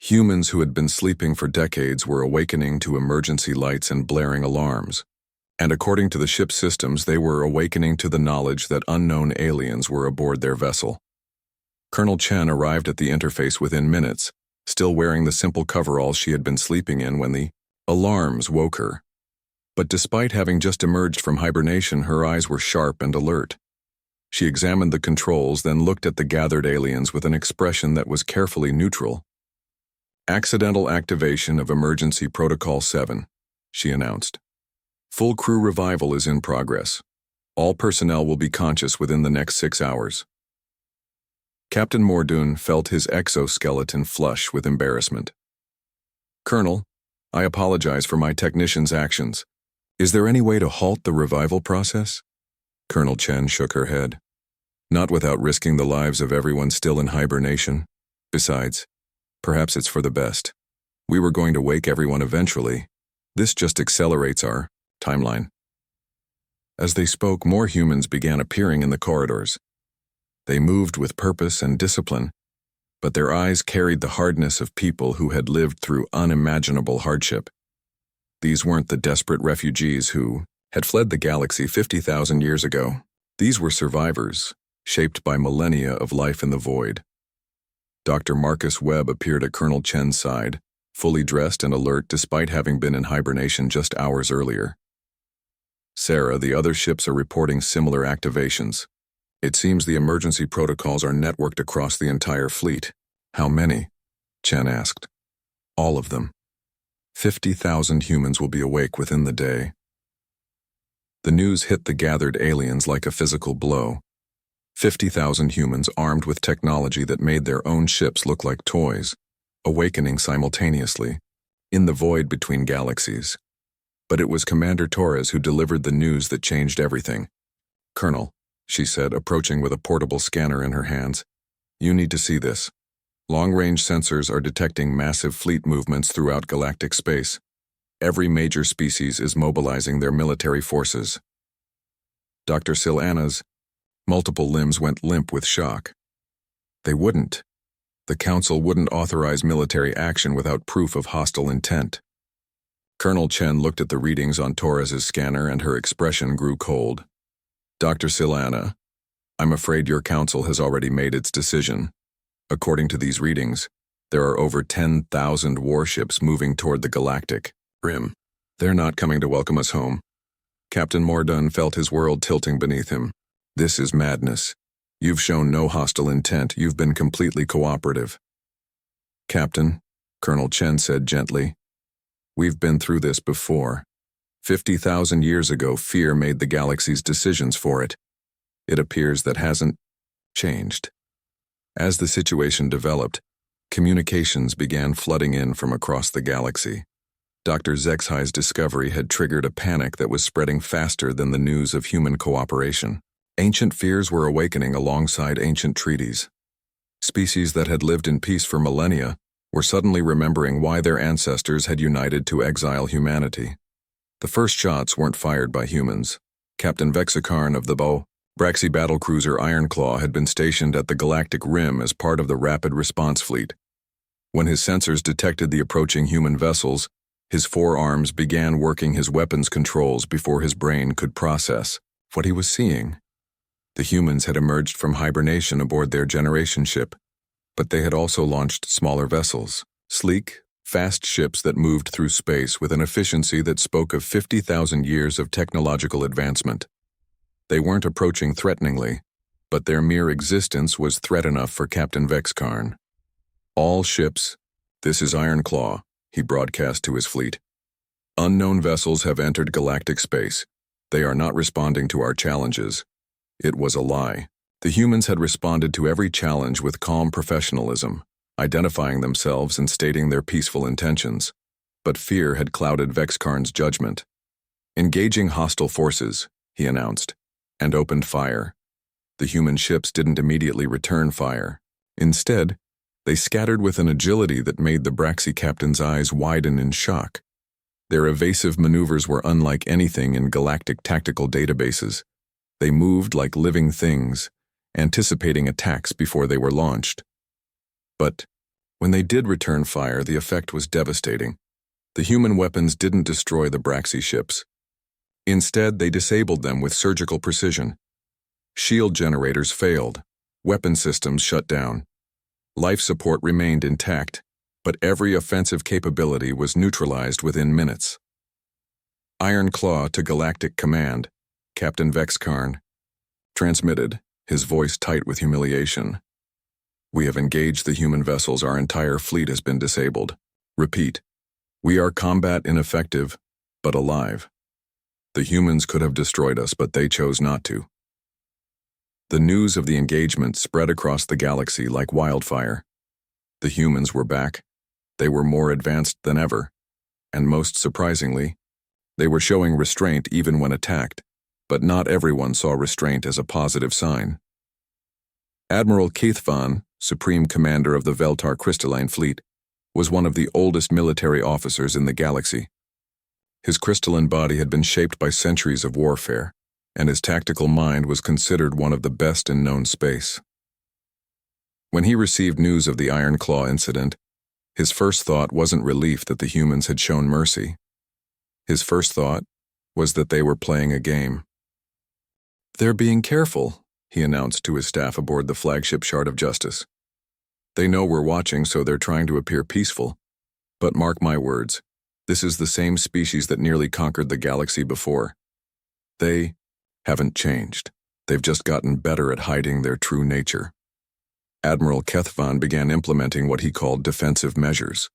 Humans who had been sleeping for decades were awakening to emergency lights and blaring alarms. And according to the ship's systems, they were awakening to the knowledge that unknown aliens were aboard their vessel. Colonel Chen arrived at the interface within minutes, still wearing the simple coveralls she had been sleeping in when the alarms woke her. But despite having just emerged from hibernation, her eyes were sharp and alert. She examined the controls, then looked at the gathered aliens with an expression that was carefully neutral. "Accidental activation of Emergency Protocol 7, she announced. "Full crew revival is in progress. All personnel will be conscious within the next 6 hours." Captain Mordoon felt his exoskeleton flush with embarrassment. "Colonel, I apologize for my technician's actions. Is there any way to halt the revival process?" Colonel Chen shook her head. "Not without risking the lives of everyone still in hibernation. Besides, perhaps it's for the best. We were going to wake everyone eventually. This just accelerates our timeline." As they spoke, more humans began appearing in the corridors. They moved with purpose and discipline, but their eyes carried the hardness of people who had lived through unimaginable hardship. These weren't the desperate refugees who had fled the galaxy 50,000 years ago. These were survivors, shaped by millennia of life in the void. Dr. Marcus Webb appeared at Colonel Chen's side, fully dressed and alert despite having been in hibernation just hours earlier. "Sarah, the other ships are reporting similar activations. It seems the emergency protocols are networked across the entire fleet." "How many?" Chen asked. "All of them. 50,000 humans will be awake within the day." The news hit the gathered aliens like a physical blow. 50,000 humans armed with technology that made their own ships look like toys, awakening simultaneously, in the void between galaxies. But it was Commander Torres who delivered the news that changed everything. "Colonel," she said, approaching with a portable scanner in her hands, "you need to see this. Long-range sensors are detecting massive fleet movements throughout galactic space. Every major species is mobilizing their military forces." Dr. Silana's multiple limbs went limp with shock. They wouldn't. The Council wouldn't authorize military action without proof of hostile intent. Colonel Chen looked at the readings on Torres's scanner and her expression grew cold. "Dr. Silana, I'm afraid your council has already made its decision. According to these readings, there are over 10,000 warships moving toward the galactic rim. They're not coming to welcome us home." Captain Mordoon felt his world tilting beneath him. "This is madness. You've shown no hostile intent. You've been completely cooperative." "Captain," Colonel Chen said gently, "we've been through this before. 50,000 years ago, fear made the galaxy's decisions for it. It appears that hasn't changed." As the situation developed, communications began flooding in from across the galaxy. Dr. Zexhi's discovery had triggered a panic that was spreading faster than the news of human cooperation. Ancient fears were awakening alongside ancient treaties. Species that had lived in peace for millennia were suddenly remembering why their ancestors had united to exile humanity. The first shots weren't fired by humans. Captain Vexikarn of the Braxy battlecruiser Ironclaw had been stationed at the Galactic Rim as part of the Rapid Response Fleet. When his sensors detected the approaching human vessels, his forearms began working his weapons controls before his brain could process what he was seeing. The humans had emerged from hibernation aboard their generation ship, but they had also launched smaller vessels, sleek, fast ships that moved through space with an efficiency that spoke of 50,000 years of technological advancement. They weren't approaching threateningly, but their mere existence was threat enough for Captain Vexikarn. "All ships, this is Ironclaw," he broadcast to his fleet. "Unknown vessels have entered galactic space. They are not responding to our challenges." It was a lie. The humans had responded to every challenge with calm professionalism, identifying themselves and stating their peaceful intentions. But fear had clouded Vexikarn's judgment. "Engaging hostile forces," he announced, and opened fire. The human ships didn't immediately return fire. Instead, they scattered with an agility that made the Braxy captain's eyes widen in shock. Their evasive maneuvers were unlike anything in galactic tactical databases. They moved like living things, anticipating attacks before they were launched. But when they did return fire, the effect was devastating. The human weapons didn't destroy the Braxy ships. Instead, they disabled them with surgical precision. Shield generators failed. Weapon systems shut down. Life support remained intact, but every offensive capability was neutralized within minutes. "Ironclaw to Galactic Command," Captain Vexikarn transmitted, his voice tight with humiliation. "We have engaged the human vessels. Our entire fleet has been disabled. Repeat, we are combat ineffective, but alive. The humans could have destroyed us, but they chose not to." The news of the engagement spread across the galaxy like wildfire. The humans were back. They were more advanced than ever, and most surprisingly, they were showing restraint even when attacked, but not everyone saw restraint as a positive sign. Admiral Keithvan, Supreme Commander of the Veltar Crystalline Fleet, was one of the oldest military officers in the galaxy. His crystalline body had been shaped by centuries of warfare, and his tactical mind was considered one of the best in known space. When he received news of the Ironclaw incident, his first thought wasn't relief that the humans had shown mercy. His first thought was that they were playing a game. "They're being careful," he announced to his staff aboard the flagship Shard of Justice. "They know we're watching, so they're trying to appear peaceful. But mark my words, this is the same species that nearly conquered the galaxy before. They haven't changed. They've just gotten better at hiding their true nature." Admiral Keithvan began implementing what he called defensive measures.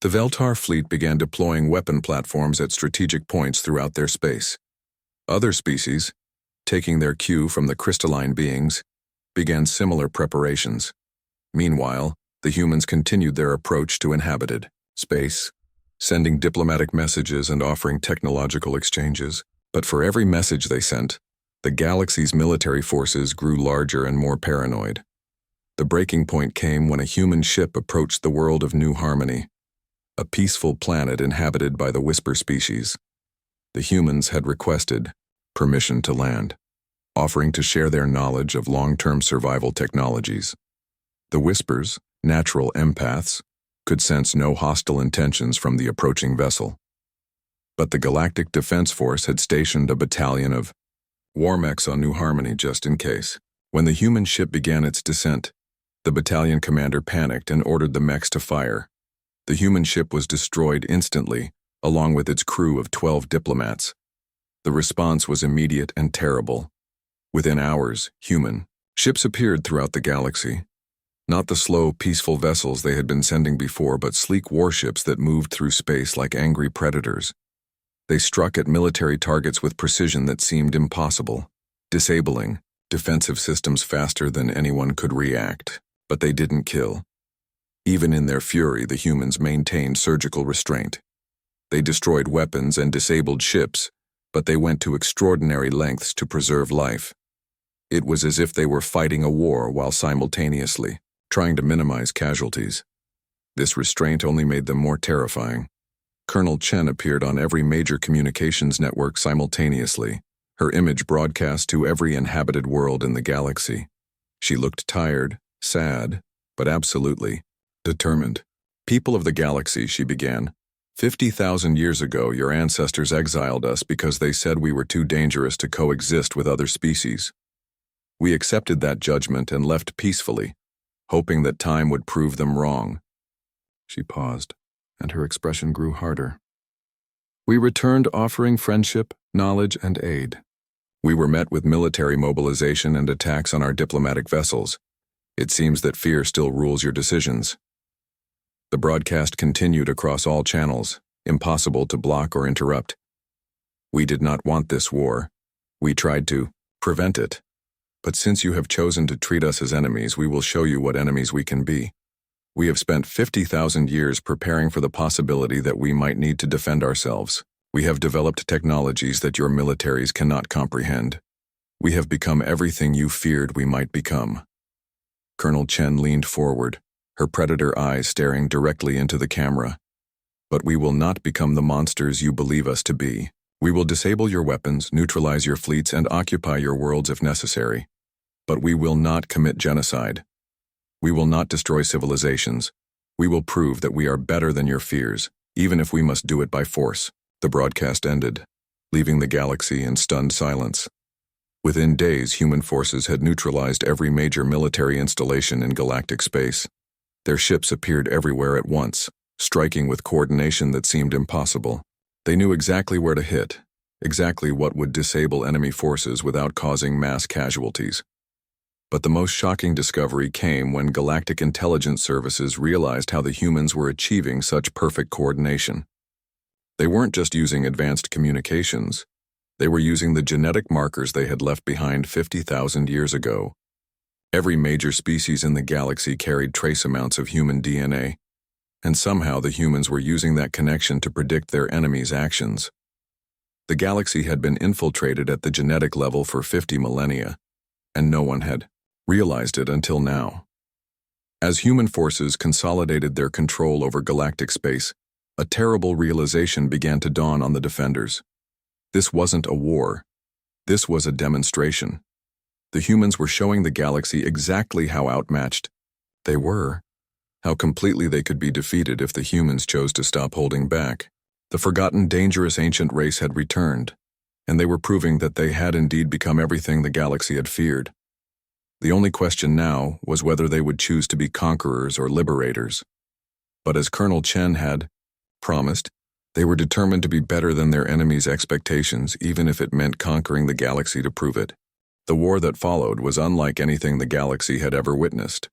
The Veltar fleet began deploying weapon platforms at strategic points throughout their space. Other species, taking their cue from the crystalline beings, began similar preparations. Meanwhile, the humans continued their approach to inhabited space, sending diplomatic messages and offering technological exchanges. But for every message they sent, the galaxy's military forces grew larger and more paranoid. The breaking point came when a human ship approached the world of New Harmony, a peaceful planet inhabited by the Whisper species. The humans had requested permission to land, offering to share their knowledge of long-term survival technologies. The Whispers, natural empaths, could sense no hostile intentions from the approaching vessel. But the Galactic Defense Force had stationed a battalion of war mechs on New Harmony just in case. When the human ship began its descent, the battalion commander panicked and ordered the mechs to fire. The human ship was destroyed instantly, along with its crew of 12 diplomats. The response was immediate and terrible. Within hours, human ships appeared throughout the galaxy. Not the slow, peaceful vessels they had been sending before, but sleek warships that moved through space like angry predators. They struck at military targets with precision that seemed impossible, disabling defensive systems faster than anyone could react. But they didn't kill. Even in their fury, the humans maintained surgical restraint. They destroyed weapons and disabled ships, but they went to extraordinary lengths to preserve life. It was as if they were fighting a war while simultaneously trying to minimize casualties. This restraint only made them more terrifying. Colonel Chen appeared on every major communications network simultaneously, her image broadcast to every inhabited world in the galaxy. She looked tired, sad, but absolutely determined. "People of the galaxy," she began, 50,000 years ago, your ancestors exiled us because they said we were too dangerous to coexist with other species. We accepted that judgment and left peacefully, hoping that time would prove them wrong." She paused, and her expression grew harder. "We returned offering friendship, knowledge, and aid. We were met with military mobilization and attacks on our diplomatic vessels. It seems that fear still rules your decisions." The broadcast continued across all channels, impossible to block or interrupt. "We did not want this war. We tried to prevent it. But since you have chosen to treat us as enemies, we will show you what enemies we can be. We have spent 50,000 years preparing for the possibility that we might need to defend ourselves. We have developed technologies that your militaries cannot comprehend. We have become everything you feared we might become." Colonel Chen leaned forward, her predator eyes staring directly into the camera. "But we will not become the monsters you believe us to be. We will disable your weapons, neutralize your fleets, and occupy your worlds if necessary. But we will not commit genocide. We will not destroy civilizations. We will prove that we are better than your fears, even if we must do it by force." The broadcast ended, leaving the galaxy in stunned silence. Within days, human forces had neutralized every major military installation in galactic space. Their ships appeared everywhere at once, striking with coordination that seemed impossible. They knew exactly where to hit, exactly what would disable enemy forces without causing mass casualties. But the most shocking discovery came when galactic intelligence services realized how the humans were achieving such perfect coordination. They weren't just using advanced communications. They were using the genetic markers they had left behind 50,000 years ago. Every major species in the galaxy carried trace amounts of human DNA, and somehow the humans were using that connection to predict their enemies' actions. The galaxy had been infiltrated at the genetic level for 50 millennia, and no one had realized it until now. As human forces consolidated their control over galactic space, a terrible realization began to dawn on the defenders. This wasn't a war. This was a demonstration. The humans were showing the galaxy exactly how outmatched they were, how completely they could be defeated if the humans chose to stop holding back. The forgotten dangerous ancient race had returned, and they were proving that they had indeed become everything the galaxy had feared. The only question now was whether they would choose to be conquerors or liberators. But as Colonel Chen had promised, they were determined to be better than their enemies' expectations, even if it meant conquering the galaxy to prove it. The war that followed was unlike anything the galaxy had ever witnessed.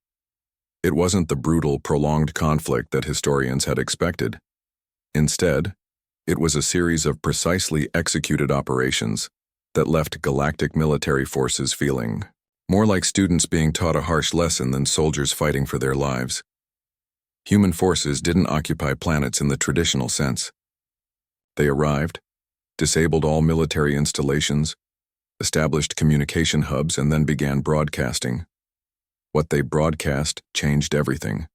It wasn't the brutal, prolonged conflict that historians had expected. Instead, it was a series of precisely executed operations that left galactic military forces feeling more like students being taught a harsh lesson than soldiers fighting for their lives. Human forces didn't occupy planets in the traditional sense. They arrived, disabled all military installations, established communication hubs, and then began broadcasting. What they broadcast changed everything.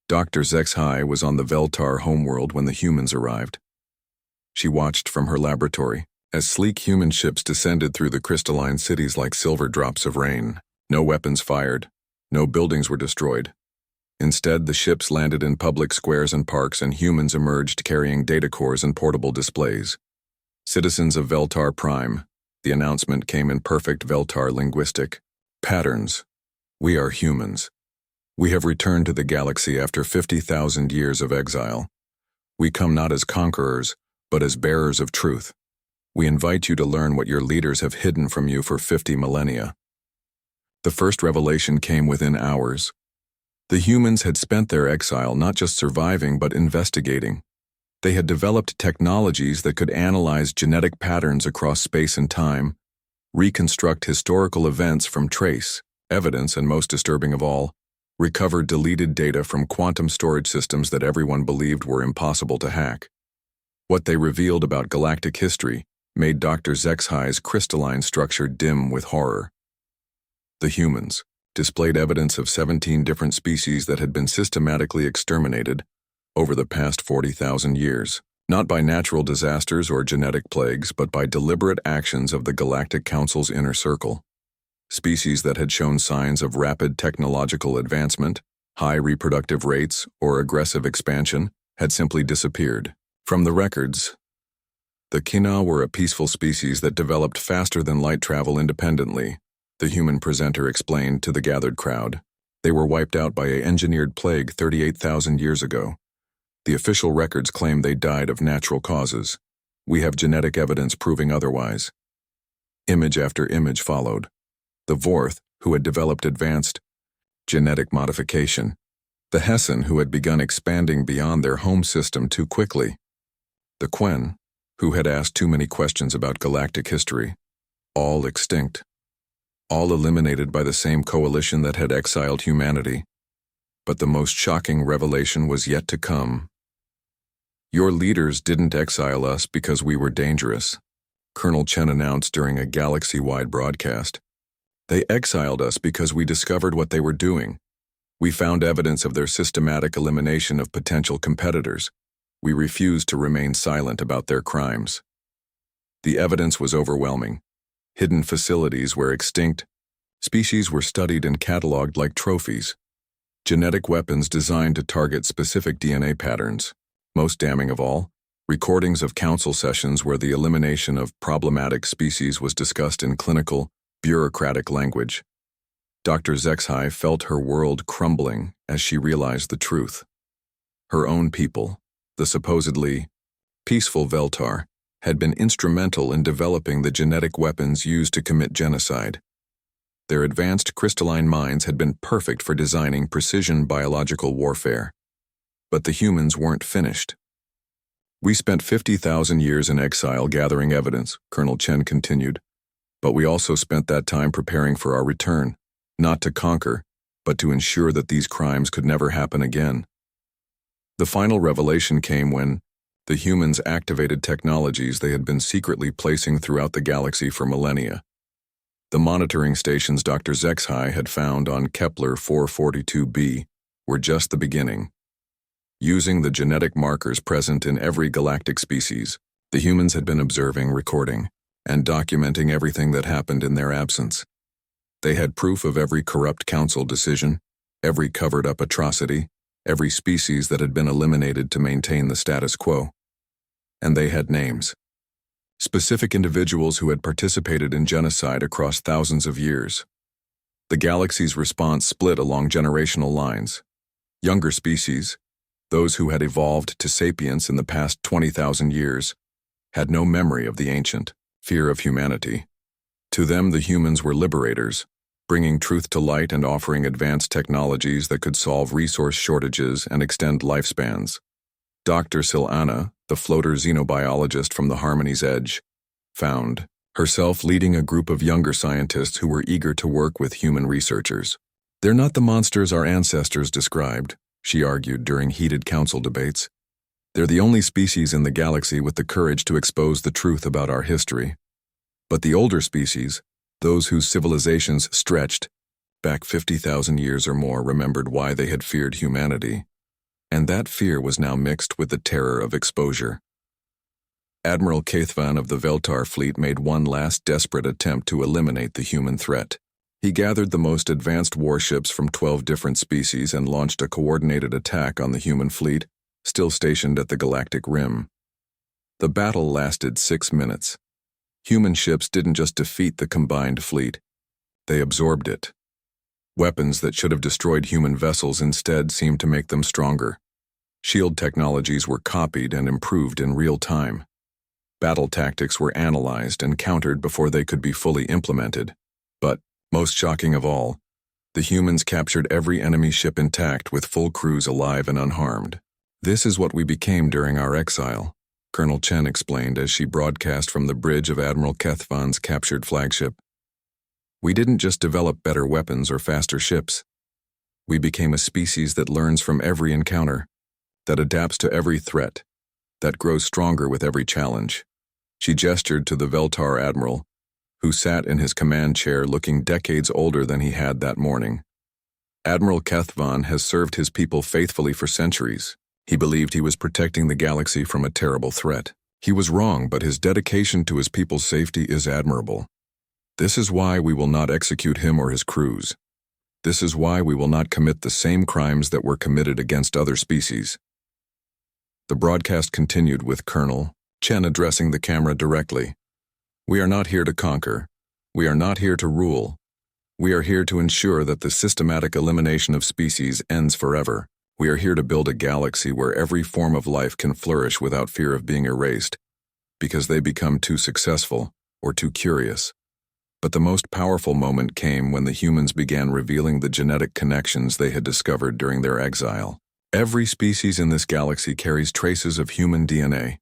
Dr. Zexhai was on the Veltar homeworld when the humans arrived. She watched from her laboratory as sleek human ships descended through the crystalline cities like silver drops of rain. No weapons fired, no buildings were destroyed. Instead, the ships landed in public squares and parks, and humans emerged carrying data cores and portable displays. "Citizens of Veltar Prime," the announcement came in perfect Veltar linguistic patterns. "We are humans. We have returned to the galaxy after 50,000 years of exile. We come not as conquerors, but as bearers of truth. We invite you to learn what your leaders have hidden from you for 50 millennia." The first revelation came within hours. The humans had spent their exile not just surviving but investigating. They had developed technologies that could analyze genetic patterns across space and time, reconstruct historical events from trace evidence, and most disturbing of all, recover deleted data from quantum storage systems that everyone believed were impossible to hack. What they revealed about galactic history made Dr. Zexhai's crystalline structure dim with horror. The humans, displayed evidence of 17 different species that had been systematically exterminated over the past 40,000 years, not by natural disasters or genetic plagues, but by deliberate actions of the Galactic Council's inner circle. Species that had shown signs of rapid technological advancement, high reproductive rates, or aggressive expansion had simply disappeared. From the records, the Kina were a peaceful species that developed faster than light travel independently, the human presenter explained to the gathered crowd. They were wiped out by an engineered plague 38,000 years ago. The official records claim they died of natural causes. We have genetic evidence proving otherwise. Image after image followed. The Vorth, who had developed advanced genetic modification. The Hessen, who had begun expanding beyond their home system too quickly. The Quen, who had asked too many questions about galactic history. All extinct. All eliminated by the same coalition that had exiled humanity. But the most shocking revelation was yet to come. Your leaders didn't exile us because we were dangerous, Colonel Chen announced during a galaxy-wide broadcast. They exiled us because we discovered what they were doing. We found evidence of their systematic elimination of potential competitors. We refused to remain silent about their crimes. The evidence was overwhelming. Hidden facilities where extinct species were studied and cataloged like trophies. Genetic weapons designed to target specific DNA patterns. Most damning of all, recordings of council sessions where the elimination of problematic species was discussed in clinical, bureaucratic language. Dr. Zexhai felt her world crumbling as she realized the truth. Her own people, the supposedly peaceful Veltar, had been instrumental in developing the genetic weapons used to commit genocide. Their advanced crystalline minds had been perfect for designing precision biological warfare. But the humans weren't finished. We spent 50,000 years in exile gathering evidence, Colonel Chen continued, but we also spent that time preparing for our return, not to conquer, but to ensure that these crimes could never happen again. The final revelation came when the humans activated technologies they had been secretly placing throughout the galaxy for millennia. The monitoring stations Dr. Zexhai had found on Kepler 442b were just the beginning. Using the genetic markers present in every galactic species, the humans had been observing, recording, and documenting everything that happened in their absence. They had proof of every corrupt council decision, every covered-up atrocity, every species that had been eliminated to maintain the status quo. And they had names. Specific individuals who had participated in genocide across thousands of years. The galaxy's response split along generational lines. Younger species, those who had evolved to sapience in the past 20,000 years, had no memory of the ancient fear of humanity. To them, the humans were liberators, bringing truth to light and offering advanced technologies that could solve resource shortages and extend lifespans. Dr. Silana, the floater xenobiologist from the Harmony's Edge, found herself leading a group of younger scientists who were eager to work with human researchers. They're not the monsters our ancestors described, she argued during heated council debates. They're the only species in the galaxy with the courage to expose the truth about our history. But the older species, those whose civilizations stretched back 50,000 years or more, remembered why they had feared humanity. And that fear was now mixed with the terror of exposure. Admiral Kaithvan of the Veltar fleet made one last desperate attempt to eliminate the human threat. He gathered the most advanced warships from 12 different species and launched a coordinated attack on the human fleet, still stationed at the galactic rim. The battle lasted 6 minutes. Human ships didn't just defeat the combined fleet, they absorbed it. Weapons that should have destroyed human vessels instead seemed to make them stronger. Shield technologies were copied and improved in real time. Battle tactics were analyzed and countered before they could be fully implemented. But, most shocking of all, the humans captured every enemy ship intact with full crews alive and unharmed. This is what we became during our exile, Colonel Chen explained as she broadcast from the bridge of Admiral Kaithvan's captured flagship. We didn't just develop better weapons or faster ships. We became a species that learns from every encounter, that adapts to every threat, that grows stronger with every challenge. She gestured to the Veltar admiral, who sat in his command chair looking decades older than he had that morning. Admiral Kethvan has served his people faithfully for centuries. He believed he was protecting the galaxy from a terrible threat. He was wrong, but his dedication to his people's safety is admirable. This is why we will not execute him or his crews. This is why we will not commit the same crimes that were committed against other species. The broadcast continued with Colonel Chen addressing the camera directly. We are not here to conquer. We are not here to rule. We are here to ensure that the systematic elimination of species ends forever. We are here to build a galaxy where every form of life can flourish without fear of being erased, because they become too successful or too curious. But the most powerful moment came when the humans began revealing the genetic connections they had discovered during their exile. Every species in this galaxy carries traces of human DNA.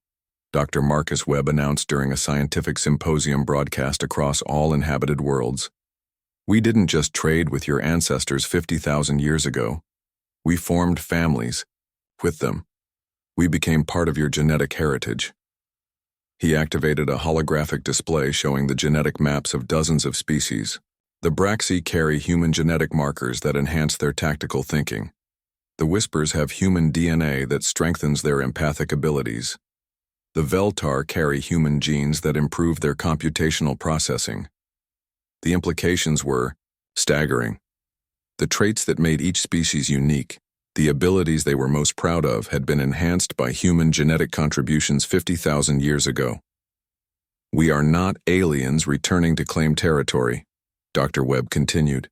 Dr. Marcus Webb announced during a scientific symposium broadcast across all inhabited worlds. We didn't just trade with your ancestors 50,000 years ago. We formed families with them. We became part of your genetic heritage. He activated a holographic display showing the genetic maps of dozens of species. The Braxi carry human genetic markers that enhance their tactical thinking. The Whispers have human DNA that strengthens their empathic abilities. The Veltar carry human genes that improve their computational processing. The implications were staggering. The traits that made each species unique, the abilities they were most proud of, had been enhanced by human genetic contributions 50,000 years ago. We are not aliens returning to claim territory, Dr. Webb continued.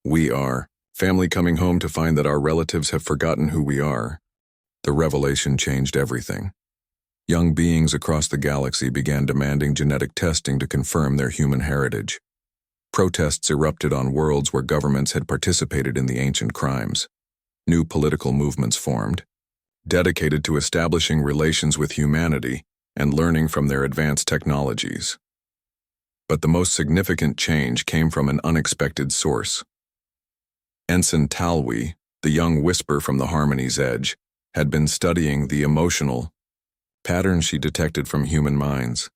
We are family coming home to find that our relatives have forgotten who we are. The revelation changed everything. Young beings across the galaxy began demanding genetic testing to confirm their human heritage. Protests erupted on worlds where governments had participated in the ancient crimes. New political movements formed, dedicated to establishing relations with humanity and learning from their advanced technologies. But the most significant change came from an unexpected source. Ensign Talwi, the young whisper from the Harmony's Edge, had been studying the emotional patterns she detected from human minds.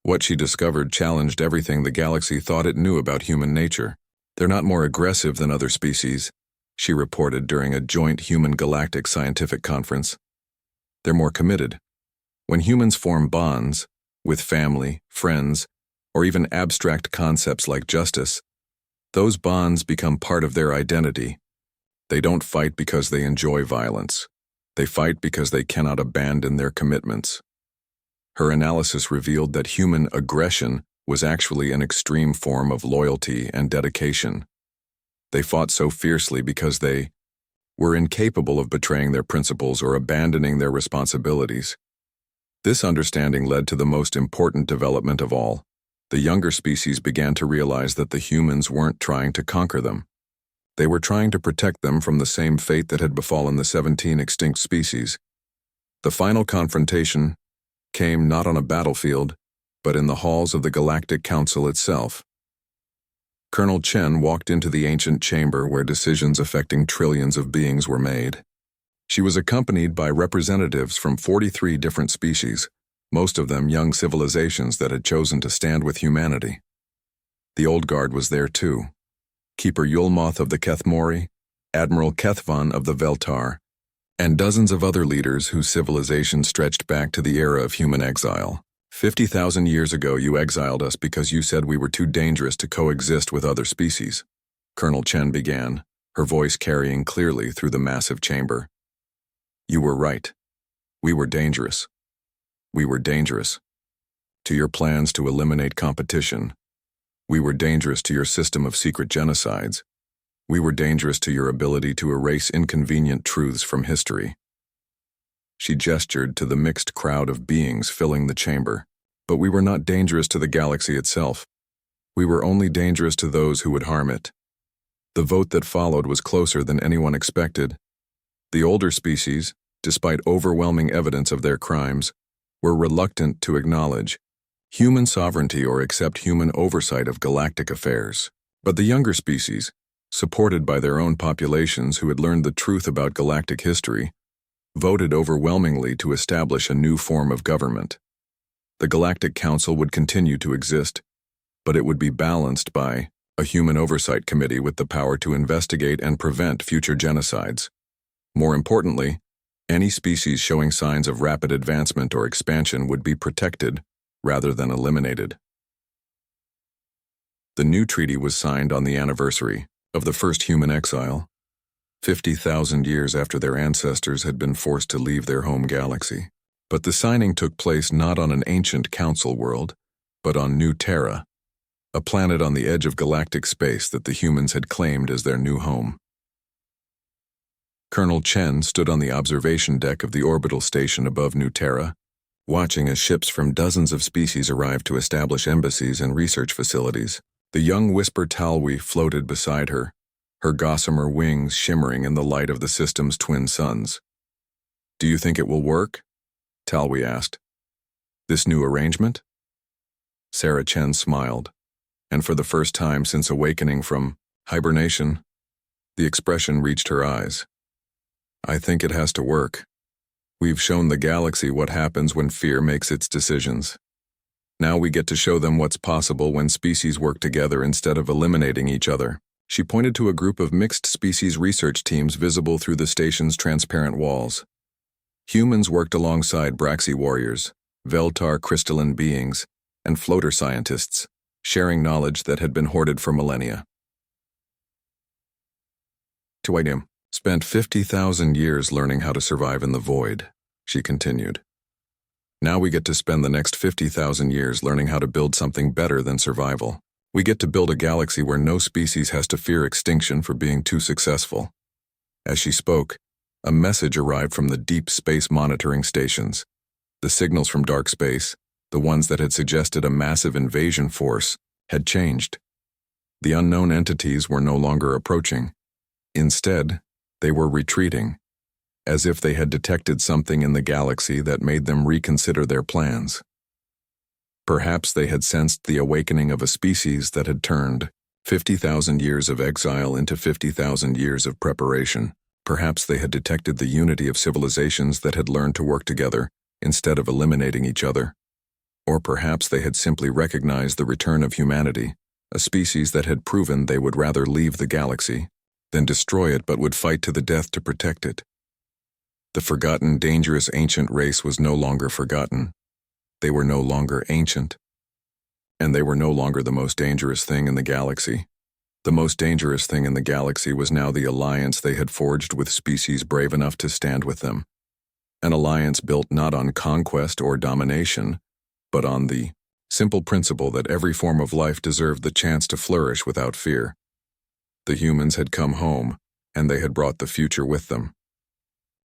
What she discovered challenged everything the galaxy thought it knew about human nature. They're not more aggressive than other species, she reported during a joint human-galactic scientific conference. They're more committed. When humans form bonds with family, friends, or even abstract concepts like justice, those bonds become part of their identity. They don't fight because they enjoy violence. They fight because they cannot abandon their commitments. Her analysis revealed that human aggression was actually an extreme form of loyalty and dedication. They fought so fiercely because they were incapable of betraying their principles or abandoning their responsibilities. This understanding led to the most important development of all. The younger species began to realize that the humans weren't trying to conquer them. They were trying to protect them from the same fate that had befallen the 17 extinct species. The final confrontation came not on a battlefield, but in the halls of the Galactic Council itself. Colonel Chen walked into the ancient chamber where decisions affecting trillions of beings were made. She was accompanied by representatives from 43 different species, most of them young civilizations that had chosen to stand with humanity. The Old Guard was there too. Keeper Yulmoth of the Kethmori, Admiral Kethvan of the Veltar, and dozens of other leaders whose civilization stretched back to the era of human exile. 50,000 years ago you exiled us because you said we were too dangerous to coexist with other species. Colonel Chen began, her voice carrying clearly through the massive chamber. You were right. We were dangerous. We were dangerous. To your plans to eliminate competition. We were dangerous to your system of secret genocides. We were dangerous to your ability to erase inconvenient truths from history. She gestured to the mixed crowd of beings filling the chamber. But we were not dangerous to the galaxy itself. We were only dangerous to those who would harm it. The vote that followed was closer than anyone expected. The older species, despite overwhelming evidence of their crimes, were reluctant to acknowledge human sovereignty or accept human oversight of galactic affairs. But the younger species, supported by their own populations who had learned the truth about galactic history, voted overwhelmingly to establish a new form of government. The Galactic Council would continue to exist, but it would be balanced by a human oversight committee with the power to investigate and prevent future genocides. More importantly, any species showing signs of rapid advancement or expansion would be protected rather than eliminated. The new treaty was signed on the anniversary of the first human exile, 50,000 years after their ancestors had been forced to leave their home galaxy. But the signing took place not on an ancient council world, but on New Terra, a planet on the edge of galactic space that the humans had claimed as their new home. Colonel Chen stood on the observation deck of the orbital station above New Terra, watching as ships from dozens of species arrived to establish embassies and research facilities. The young Whisper Talwi floated beside her, her gossamer wings shimmering in the light of the system's twin suns. "Do you think it will work?" Talwi asked. "This new arrangement?" Sarah Chen smiled, and for the first time since awakening from hibernation, the expression reached her eyes. "I think it has to work. We've shown the galaxy what happens when fear makes its decisions. Now we get to show them what's possible when species work together instead of eliminating each other." She pointed to a group of mixed species research teams visible through the station's transparent walls. Humans worked alongside Braxy warriors, Veltar crystalline beings, and floater scientists, sharing knowledge that had been hoarded for millennia. Tuidium spent 50,000 years learning how to survive in the void, she continued. Now we get to spend the next 50,000 years learning how to build something better than survival. We get to build a galaxy where no species has to fear extinction for being too successful. As she spoke, a message arrived from the deep space monitoring stations. The signals from dark space, the ones that had suggested a massive invasion force, had changed. The unknown entities were no longer approaching. Instead, they were retreating, as if they had detected something in the galaxy that made them reconsider their plans. Perhaps they had sensed the awakening of a species that had turned 50,000 years of exile into 50,000 years of preparation. Perhaps they had detected the unity of civilizations that had learned to work together instead of eliminating each other. Or perhaps they had simply recognized the return of humanity, a species that had proven they would rather leave the galaxy than destroy it but would fight to the death to protect it. The forgotten, dangerous ancient race was no longer forgotten. They were no longer ancient. And they were no longer the most dangerous thing in the galaxy. The most dangerous thing in the galaxy was now the alliance they had forged with species brave enough to stand with them. An alliance built not on conquest or domination, but on the simple principle that every form of life deserved the chance to flourish without fear. The humans had come home, and they had brought the future with them.